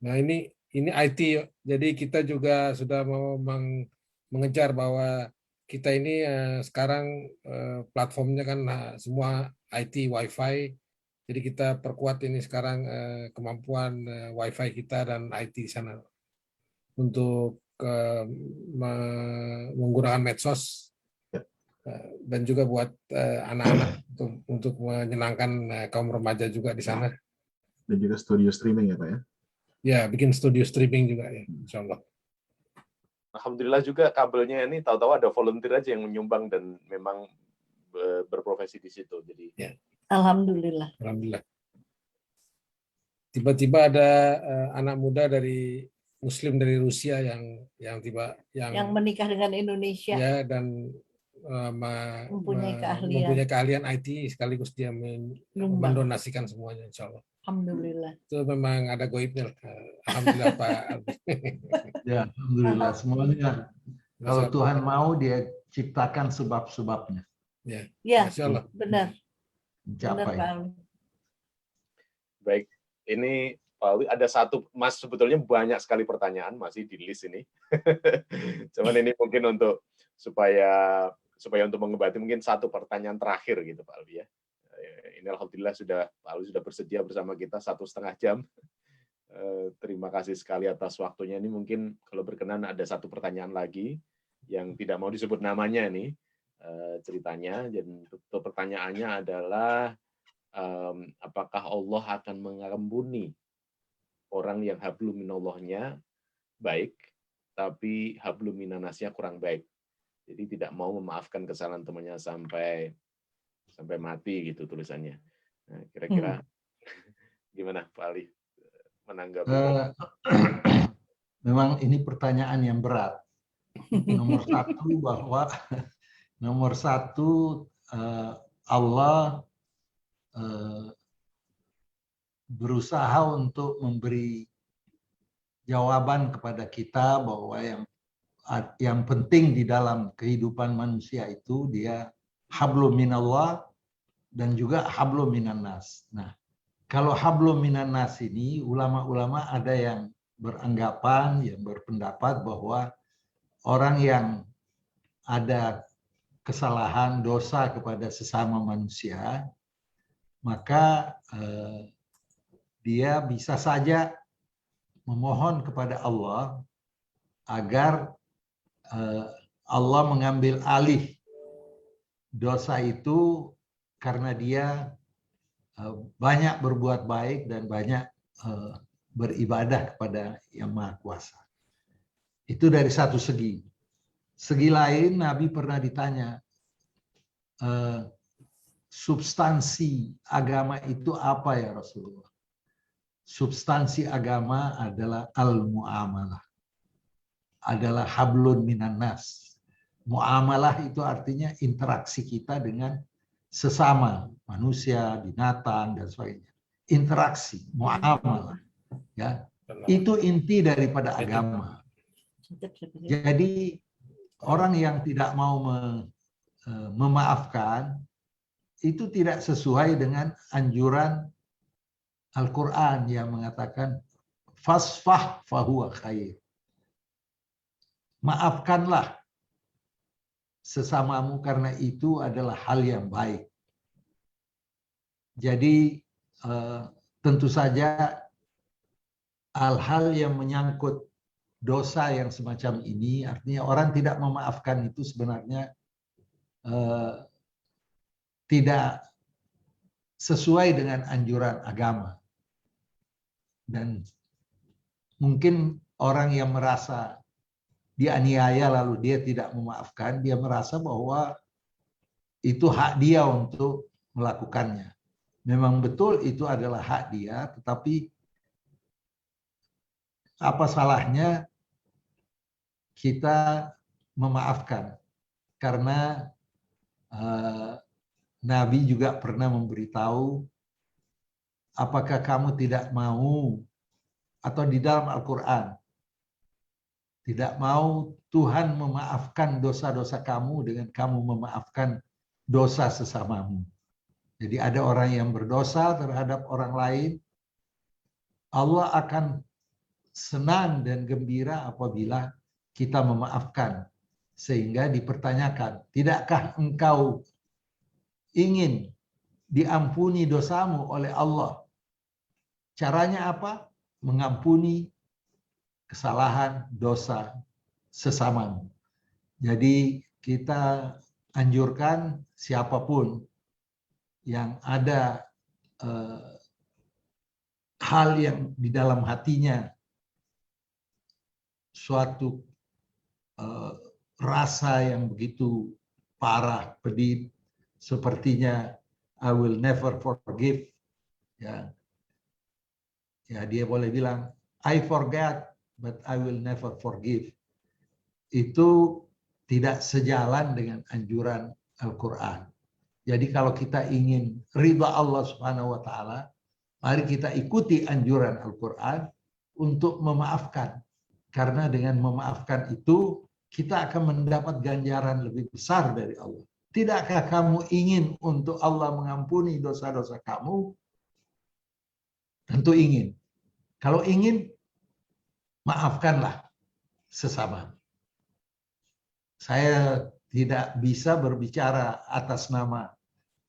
Nah ini IT, jadi kita juga sudah mau mengejar bahwa kita ini sekarang platformnya kan semua IT Wi-Fi. Jadi kita perkuat ini sekarang kemampuan Wi-Fi kita dan IT di sana untuk menggunakan medsos dan juga buat anak-anak untuk menyenangkan kaum remaja juga di sana.
Dan juga studio streaming ya Pak ya?
Ya, bikin studio streaming juga ya, insya Allah.
Alhamdulillah juga kabelnya ini tahu-tahu ada volunteer aja yang menyumbang dan memang berprofesi di situ. Jadi.
Ya.
Alhamdulillah.
Alhamdulillah. Tiba-tiba ada anak muda dari Muslim dari Rusia yang
menikah dengan Indonesia.
Ya, dan mempunyai keahlian IT sekaligus dia mendonasikan semuanya, insya Allah.
Alhamdulillah.
Itu memang ada goibnya. Alhamdulillah Pak.
Ya, alhamdulillah semuanya. Kalau Tuhan mau dia ciptakan sebab-sebabnya.
Ya,
Masya Allah. Benar.
Mencapai.
Baik, ini Pak Alwi ada satu, Mas sebetulnya banyak sekali pertanyaan masih di list ini. Cuman ini mungkin untuk supaya untuk mengebati mungkin satu pertanyaan terakhir gitu Pak Alwi ya. Ini alhamdulillah Pak Alwi sudah bersedia bersama kita 1,5 jam. Terima kasih sekali atas waktunya. Ini mungkin kalau berkenan ada satu pertanyaan lagi yang tidak mau disebut namanya nih ceritanya. Dan pertanyaannya adalah apakah Allah akan mengampuni orang yang hablum minallahnya baik, tapi hablum minannasnya kurang baik. Jadi tidak mau memaafkan kesalahan temannya sampai mati gitu tulisannya. Nah, kira-kira gimana Pak Ali menanggapi?
Memang ini pertanyaan yang berat. Nomor satu Allah berusaha untuk memberi jawaban kepada kita bahwa yang penting di dalam kehidupan manusia itu dia hablum minallah dan juga hablum minannas. Nah, kalau hablum minannas ini ulama-ulama ada yang beranggapan, yang berpendapat bahwa orang yang ada kesalahan, dosa kepada sesama manusia, maka dia bisa saja memohon kepada Allah agar Allah mengambil alih dosa itu karena dia banyak berbuat baik dan banyak beribadah kepada Yang Maha Kuasa. Itu dari satu segi. Segi lain, Nabi pernah ditanya, substansi agama itu apa ya Rasulullah? Substansi agama adalah al-mu'amalah, adalah hablun minan nas. Mu'amalah itu artinya interaksi kita dengan sesama manusia, binatang, dan sebagainya. Interaksi, mu'amalah. Ya, itu inti daripada agama. Jadi orang yang tidak mau memaafkan itu tidak sesuai dengan anjuran Al-Quran yang mengatakan fasfah fahuwa khair. Maafkanlah sesamamu karena itu adalah hal yang baik. Jadi tentu saja hal-hal yang menyangkut dosa yang semacam ini, artinya orang tidak memaafkan itu sebenarnya tidak sesuai dengan anjuran agama. Dan mungkin orang yang merasa dianiaya lalu dia tidak memaafkan, dia merasa bahwa itu hak dia untuk melakukannya. Memang betul itu adalah hak dia, tetapi apa salahnya kita memaafkan? Karena Nabi juga pernah memberitahu, apakah kamu tidak mau, atau di dalam Al-Quran, tidak mau Tuhan memaafkan dosa-dosa kamu dengan kamu memaafkan dosa sesamamu. Jadi ada orang yang berdosa terhadap orang lain, Allah akan senang dan gembira apabila kita memaafkan. Sehingga dipertanyakan, tidakkah engkau ingin diampuni dosamu oleh Allah? Caranya apa? Mengampuni kesalahan, dosa sesamamu. Jadi kita anjurkan siapapun yang ada hal yang di dalam hatinya suatu rasa yang begitu parah, pedih, sepertinya I will never forgive. Ya, dia boleh bilang I forget, but I will never forgive. Itu tidak sejalan dengan anjuran Al-Quran. Jadi kalau kita ingin ridha Allah Subhanahu wa taala, mari kita ikuti anjuran Al-Quran untuk memaafkan. Karena dengan memaafkan itu kita akan mendapat ganjaran lebih besar dari Allah. Tidakkah kamu ingin untuk Allah mengampuni dosa-dosa kamu? Tentu ingin. Kalau ingin, maafkanlah sesama. Saya tidak bisa berbicara atas nama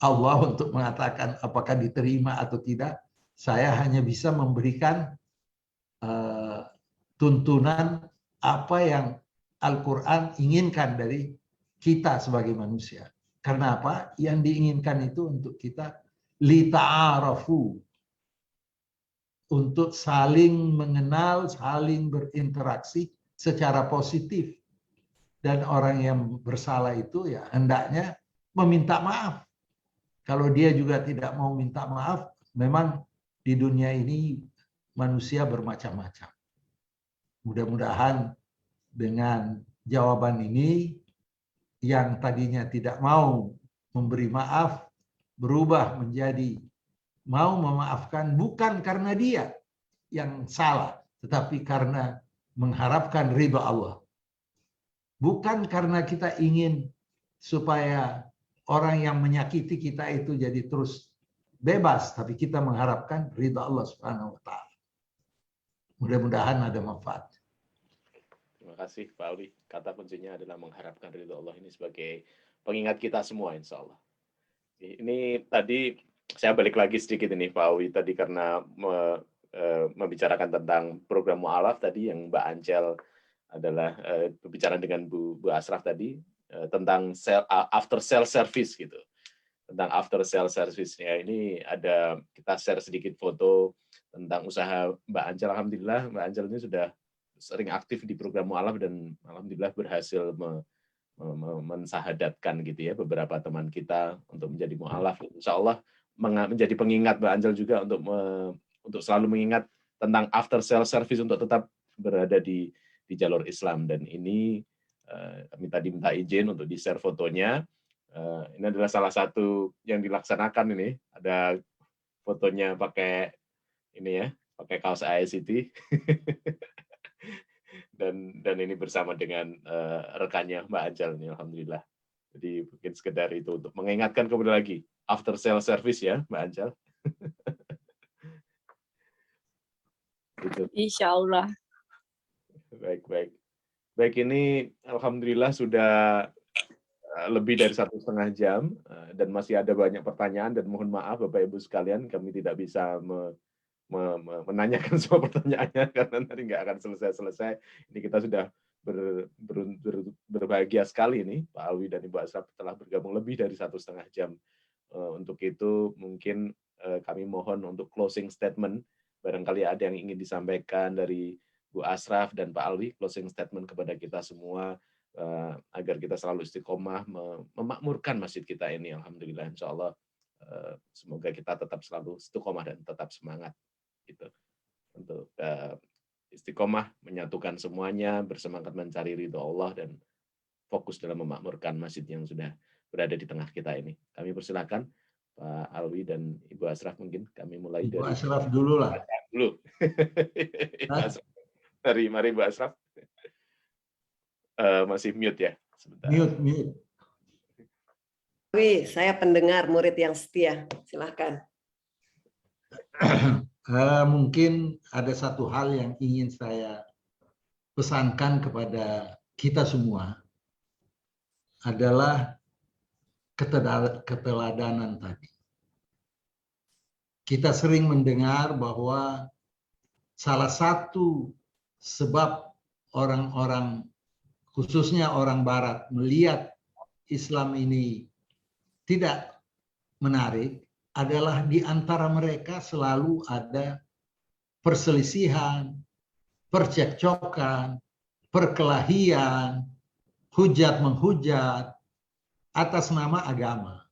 Allah untuk mengatakan apakah diterima atau tidak. Saya hanya bisa memberikan tuntunan apa yang Al-Quran inginkan dari kita sebagai manusia. Karena apa? Yang diinginkan itu untuk kita lita'arafu, untuk saling mengenal, saling berinteraksi secara positif. Dan orang yang bersalah itu ya hendaknya meminta maaf. Kalau dia juga tidak mau minta maaf, memang di dunia ini manusia bermacam-macam. Mudah-mudahan dengan jawaban ini yang tadinya tidak mau memberi maaf berubah menjadi mau memaafkan, bukan karena dia yang salah, tetapi karena mengharapkan ridha Allah. Bukan karena kita ingin supaya orang yang menyakiti kita itu jadi terus bebas, tapi kita mengharapkan ridha Allah Subhanahu wa taala. Mudah-mudahan ada manfaat.
Terima kasih Pak Alwi. Kata kuncinya adalah mengharapkan ridho Allah ini sebagai pengingat kita semua, insya Allah. Ini tadi saya balik lagi sedikit ini Pak Alwi tadi karena membicarakan tentang program mu'alaf tadi yang Mbak Ancel adalah berbicara dengan Bu Asraf tadi tentang after sale service gitu. Tentang after sale service ya, ini ada kita share sedikit foto tentang usaha Mbak Ancel. Alhamdulillah Mbak Ancel ini sudah sering aktif di program mu'alaf dan alhamdulillah berhasil mensahadatkan gitu ya beberapa teman kita untuk menjadi mu'alaf. Insya Allah menjadi pengingat Mbak Ancel juga untuk selalu mengingat tentang after sale service untuk tetap berada di jalur Islam. Dan ini kami tadi minta izin untuk di-share fotonya. Ini adalah salah satu yang dilaksanakan ini. Ada fotonya pakai ini ya, pakai kaos AICT. dan ini bersama dengan rekannya Mbak Ancel ini, alhamdulillah. Jadi mungkin sekedar itu untuk mengingatkan kembali lagi after sale service ya Mbak Ancel. Gitu.
Insya Allah.
Baik, ini alhamdulillah sudah lebih dari 1,5 jam dan masih ada banyak pertanyaan, dan mohon maaf Bapak Ibu sekalian, kami tidak bisa menanyakan semua pertanyaannya karena nanti nggak akan selesai. Ini kita sudah berbahagia sekali nih Pak Alwi dan Ibu Asraf telah bergabung lebih dari 1,5 jam. Untuk itu mungkin kami mohon untuk closing statement. Barangkali ada yang ingin disampaikan dari Bu Asraf dan Pak Alwi, closing statement kepada kita semua agar kita selalu istiqomah memakmurkan masjid kita ini. Alhamdulillah, insya Allah semoga kita tetap selalu istiqomah dan tetap semangat gitu untuk istiqomah menyatukan semuanya, bersemangat mencari ridho Allah dan fokus dalam memakmurkan masjid yang sudah berada di tengah kita ini. Kami persilakan Pak Alwi dan Ibu Asraf, mungkin kami mulai
Ibu
dari
Asraf dulu lah.
Mari Bu Asraf. Masih mute ya sebentar.
Mute.
Alwi, saya pendengar murid yang setia. Silakan.
Mungkin ada satu hal yang ingin saya pesankan kepada kita semua adalah keteladanan tadi. Kita sering mendengar bahwa salah satu sebab orang-orang, khususnya orang Barat, melihat Islam ini tidak menarik adalah di antara mereka selalu ada perselisihan, percekcokan, perkelahian, hujat-menghujat atas nama agama.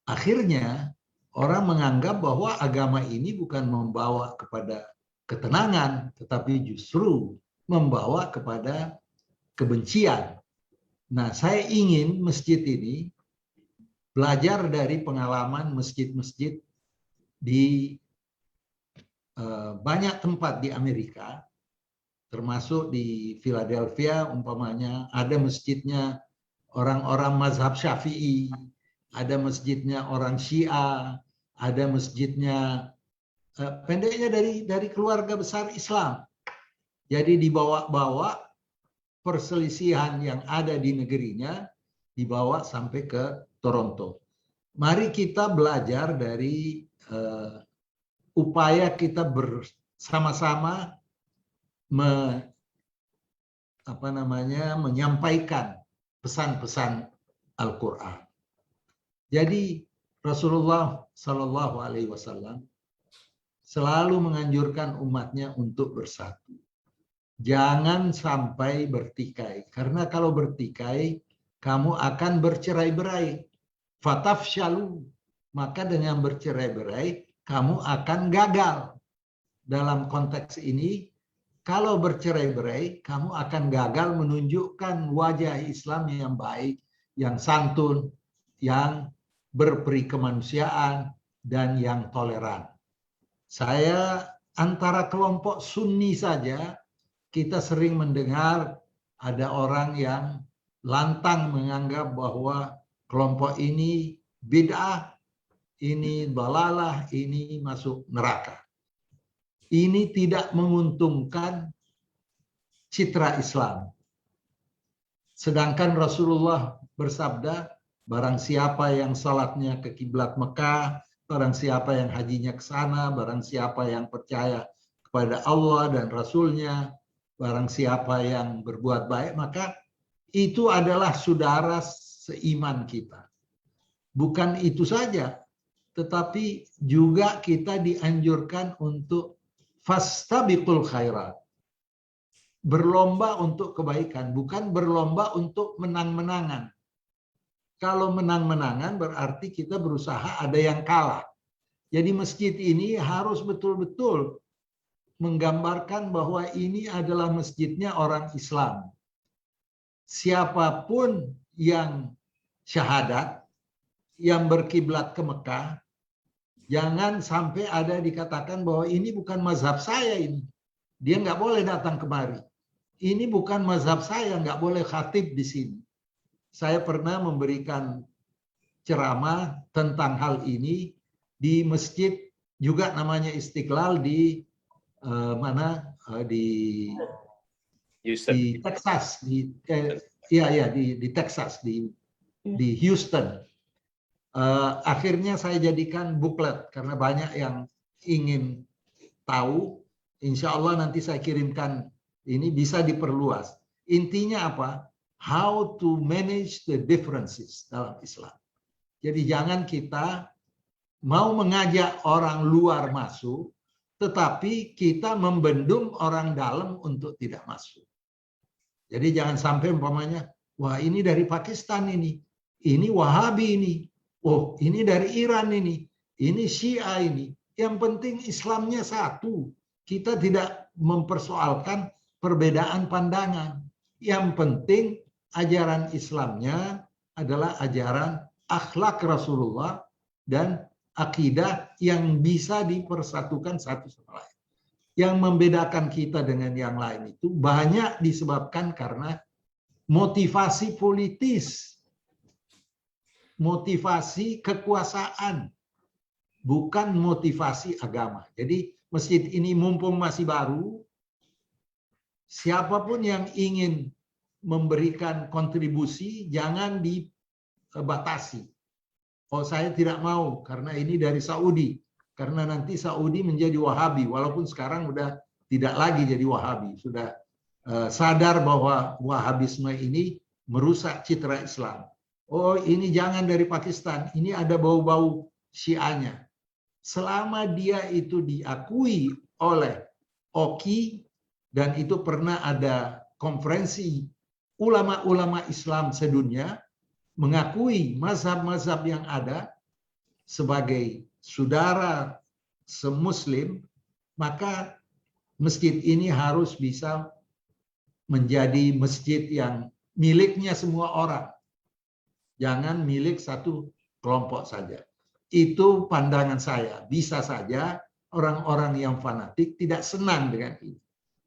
Akhirnya orang menganggap bahwa agama ini bukan membawa kepada ketenangan, tetapi justru membawa kepada kebencian. Nah, saya ingin masjid ini belajar dari pengalaman masjid-masjid di banyak tempat di Amerika, termasuk di Philadelphia umpamanya, ada masjidnya orang-orang mazhab Syafi'i, ada masjidnya orang Syiah, ada masjidnya pendeknya dari keluarga besar Islam. Jadi dibawa-bawa perselisihan yang ada di negerinya, dibawa sampai ke Toronto. Mari kita belajar dari upaya kita bersama-sama menyampaikan pesan-pesan Al-Quran. Jadi Rasulullah Shallallahu Alaihi Wasallam selalu menganjurkan umatnya untuk bersatu. Jangan sampai bertikai, karena kalau bertikai kamu akan bercerai-berai. Fatafshalu, maka dengan bercerai-berai kamu akan gagal. Dalam konteks ini, kalau bercerai-berai kamu akan gagal menunjukkan wajah Islam yang baik, yang santun, yang berperi kemanusiaan, dan yang toleran. Saya antara kelompok Sunni saja, kita sering mendengar ada orang yang lantang menganggap bahwa kelompok ini bid'ah, ini balalah, ini masuk neraka. ini tidak menguntungkan citra Islam. Sedangkan Rasulullah bersabda, barang siapa yang salatnya ke kiblat Mekah, barang siapa yang hajinya ke sana, barang siapa yang percaya kepada Allah dan Rasulnya, barang siapa yang berbuat baik, maka itu adalah saudara seiman kita. Bukan itu saja, tetapi juga kita dianjurkan untuk fastabiqul khairat. Berlomba untuk kebaikan, bukan berlomba untuk menang-menangan. Kalau menang-menangan berarti kita berusaha ada yang kalah. Jadi masjid ini harus betul-betul menggambarkan bahwa ini adalah masjidnya orang Islam. Siapapun yang syahadat, yang berkiblat ke Mekah, jangan sampai ada dikatakan bahwa ini bukan mazhab saya ini. Dia nggak boleh datang kemari. Ini bukan mazhab saya, nggak boleh khatib di sini. Saya pernah memberikan ceramah tentang hal ini di masjid juga namanya Istiqlal di di Texas, di Texas, di Houston. Akhirnya saya jadikan booklet karena banyak yang ingin tahu. Insya Allah nanti saya kirimkan, ini bisa diperluas. Intinya apa? How to manage the differences dalam Islam. Jadi jangan kita mau mengajak orang luar masuk, tetapi kita membendung orang dalam untuk tidak masuk. Jadi jangan sampai umpamanya, wah ini dari Pakistan ini Wahabi ini, oh ini dari Iran ini Syiah ini. Yang penting Islamnya satu. Kita tidak mempersoalkan perbedaan pandangan. Yang penting ajaran Islamnya adalah ajaran akhlak Rasulullah dan akidah yang bisa dipersatukan satu sama lain. Yang membedakan kita dengan yang lain itu banyak disebabkan karena motivasi politis, motivasi kekuasaan, bukan motivasi agama. Jadi masjid ini mumpung masih baru, siapapun yang ingin memberikan kontribusi jangan dibatasi. Oh saya tidak mau karena ini dari Saudi. Karena nanti Saudi menjadi Wahabi. Walaupun sekarang udah tidak lagi jadi Wahabi. Sudah sadar bahwa Wahabisme ini merusak citra Islam. Oh ini jangan dari Pakistan. Ini ada bau-bau Syiahnya. Selama dia itu diakui oleh OKI dan itu pernah ada konferensi ulama-ulama Islam sedunia mengakui mazhab-mazhab yang ada sebagai saudara semuslim, maka masjid ini harus bisa menjadi masjid yang miliknya semua orang. Jangan milik satu kelompok saja. Itu pandangan saya. Bisa saja orang-orang yang fanatik tidak senang dengan ini.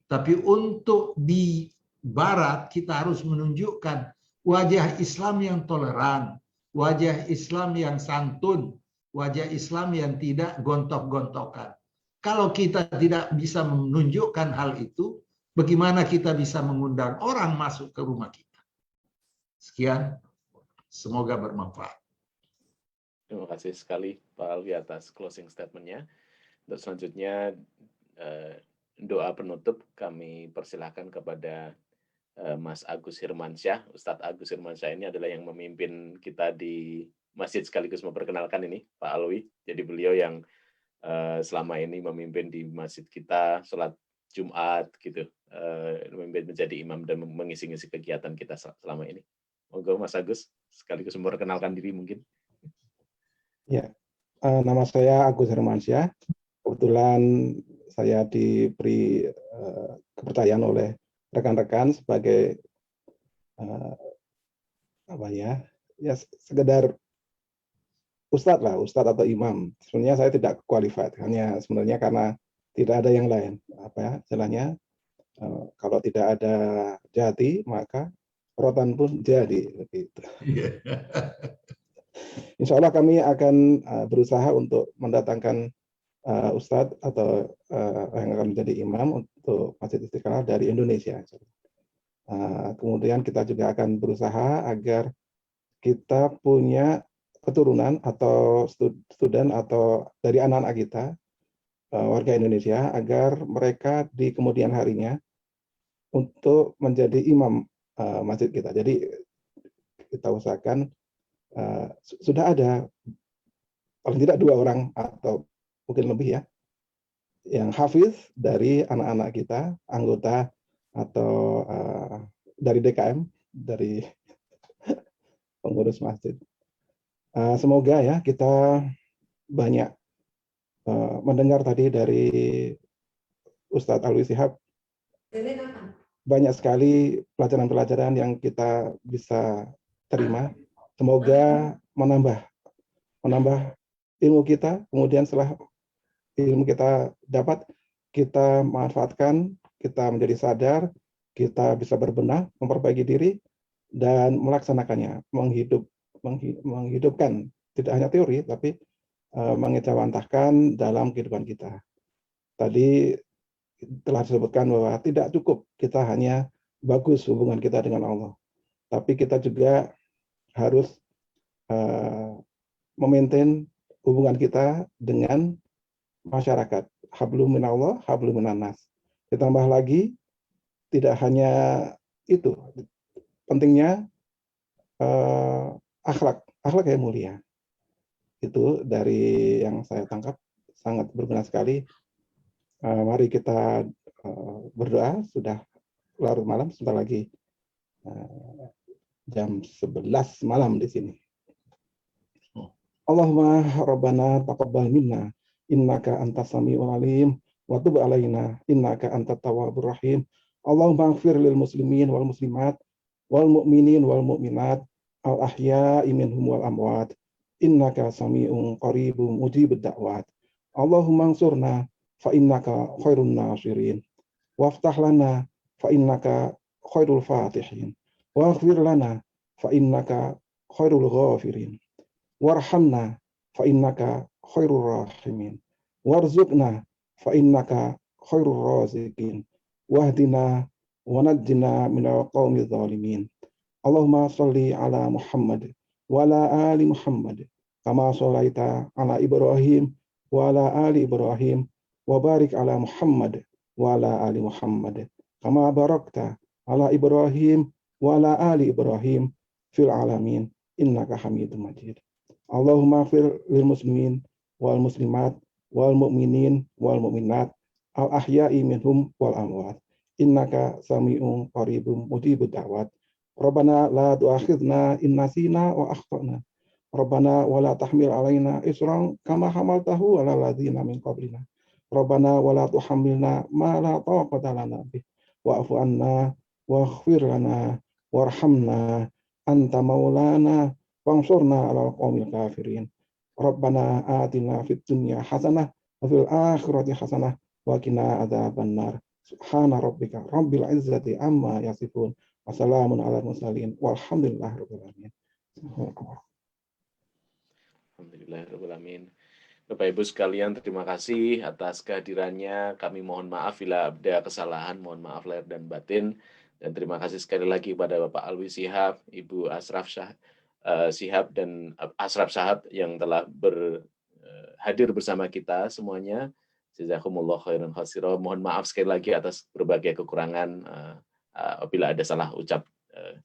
Tapi untuk di Barat kita harus menunjukkan wajah Islam yang toleran, wajah Islam yang santun, wajah Islam yang tidak gontok-gontokan. Kalau kita tidak bisa menunjukkan hal itu, bagaimana kita bisa mengundang orang masuk ke rumah kita? Sekian, semoga bermanfaat.
Terima kasih sekali Pak Alwi atas closing statement-nya. Untuk selanjutnya doa penutup kami persilahkan kepada Mas Agus Hirmansyah. Ustadz Agus Hirmansyah ini adalah yang memimpin kita di masjid sekaligus memperkenalkan ini Pak Alwi. Jadi beliau yang selama ini memimpin di masjid kita sholat Jumat gitu, memimpin menjadi imam dan mengisi-ngisi kegiatan kita selama ini. Monggo Mas Agus sekaligus memperkenalkan diri mungkin.
Ya, nama saya Agus Hirmansyah. Kebetulan saya diberi kepercayaan oleh rekan-rekan sebagai sekedar ustadz lah, ustadz atau imam. Sebenarnya saya tidak qualified, hanya sebenarnya karena tidak ada yang lain. Istilahnya kalau tidak ada jati maka rotan pun jadi. Begitu. Insya Allah kami akan berusaha untuk mendatangkan Ustadz atau yang akan menjadi imam untuk Masjid Istiqlal dari Indonesia. Kemudian kita juga akan berusaha agar kita punya keturunan atau student atau dari anak-anak kita, warga Indonesia, agar mereka di kemudian harinya untuk menjadi imam masjid kita. Jadi kita usahakan sudah ada paling tidak 2 orang atau mungkin lebih ya, yang hafiz dari anak-anak kita, anggota atau dari DKM, dari pengurus masjid. Semoga ya kita banyak mendengar tadi dari Ustadz Alwi Shihab, banyak sekali pelajaran-pelajaran yang kita bisa terima. Semoga menambah ilmu kita, kemudian setelah ilmu kita dapat, kita manfaatkan, kita menjadi sadar, kita bisa berbenah, memperbaiki diri, dan melaksanakannya, menghidupkan, tidak hanya teori, tapi mengejawantahkan dalam kehidupan kita. Tadi telah disebutkan bahwa tidak cukup kita hanya bagus hubungan kita dengan Allah, tapi kita juga harus memaintain hubungan kita dengan masyarakat. Hablum minallah, hablum minannas. Ditambah lagi, tidak hanya itu, pentingnya akhlak yang mulia. Itu dari yang saya tangkap sangat berguna sekali. Mari kita berdoa, sudah larut malam, sebentar lagi jam 11 malam di sini. Allahumma rabbana taqabbal minna innaka antas samiul alim wa tub alaina innaka antat tawwabur rahim. Allahumma ighfir lil muslimin wal muslimat wal mu'minin wal mu'minat al ahya'i minhum wal amwat innaka sami'un qaribun mujibud da'wat. Allahumma ansurna fa innaka khairun nasirin waftah lana fa innaka khairul fatihin waghfir lana fa innaka khairul ghafirin warhamna fa innaka khairur rahimin warzuqna fa innaka khairur raziqin wahdina wa najjina minal qaumiz zalimin. Allahumma shalli ala Muhammad wa ala ali Muhammad kama shallaita ala Ibrahim wa ala ali Ibrahim wa barik ala Muhammad wa ala ali Muhammad kama barakta ala Ibrahim wa ala ali Ibrahim fil alamin innaka Hamidum Majid. Allahumma fir lil muslimin wal muslimat wal mu'minin wal mu'minat al ahya'i minhum wal amwat innaka sami'un qaribun mujibud da'wat. Rabbana la tu'akhidna in nasina wa akhtana. Rabbana wa la tahmil alaina isran kama hamaltahu ala ladzina min qablina. Rabbana wa la tuhammilna ma la taqata lana bih wa'fu anna waghfir lana warhamna anta maulana wansurna 'alal qaumil kafirin. Rabbana atina fid dunya hasanah wa fil akhirati hasanah wa qina adzabannar. Subhana rabbika rabbil izzati amma yasifun. Wassalamun ala mursalin walhamdulillahirabbil alamin.
Alhamdulillahirabbil alamin. Bapak Ibu sekalian, terima kasih atas kehadirannya. Kami mohon maaf bila ada kesalahan, mohon maaf lahir dan batin. Dan terima kasih sekali lagi kepada Bapak Alwi Shihab, Ibu Ashraf Shihab dan Ashraf Shahab yang telah hadir bersama kita semuanya. Jazakumullah khairan khasira. Mohon maaf sekali lagi atas berbagai kekurangan apabila ada salah ucap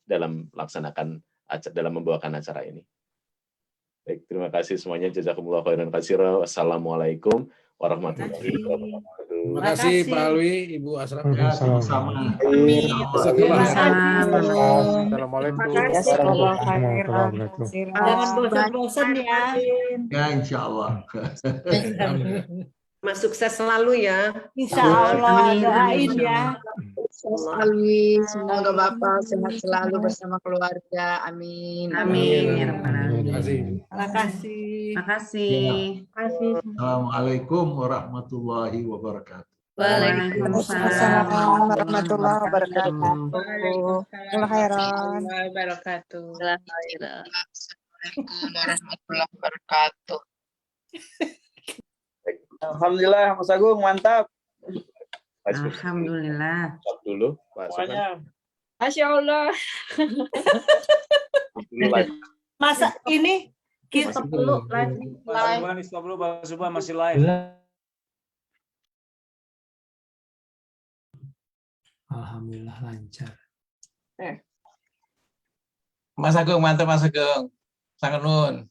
dalam membawakan acara ini. Baik, terima kasih semuanya. Jazakumullah khairan katsira. Wassalamualaikum warahmatullahi wabarakatuh.
Terima kasih Pak Alwi, Ibu Ashraf.
Ya, sama-sama.
Assalamualaikum.
Jangan bosan-bosan ya.
Ya, insya Allah.
Mas sukses selalu ya.
Insya Allah, doain ya.
Alwi, semoga Bapak sehat selalu bersama keluarga. Amin.
Amin.
Terima kasih.
Terima kasih.
Makasih.
Assalamualaikum warahmatullahi wabarakatuh.
Waalaikumsalam
warahmatullahi wabarakatuh.
Waalaikumsalam warahmatullahi wabarakatuh.
Baik.
Alhamdulillah, Mas Agung mantap.
Alhamdulillah. Stop dulu, Pak Sufan.
Semuanya.
Masya Allah.
Dulu live.
Masa ini kita
Masih
perlu
Live. Stop dulu, Pak Subhan masih live.
Alhamdulillah lancar.
Mas Agung mantap, Mas Agung. Sangat nun.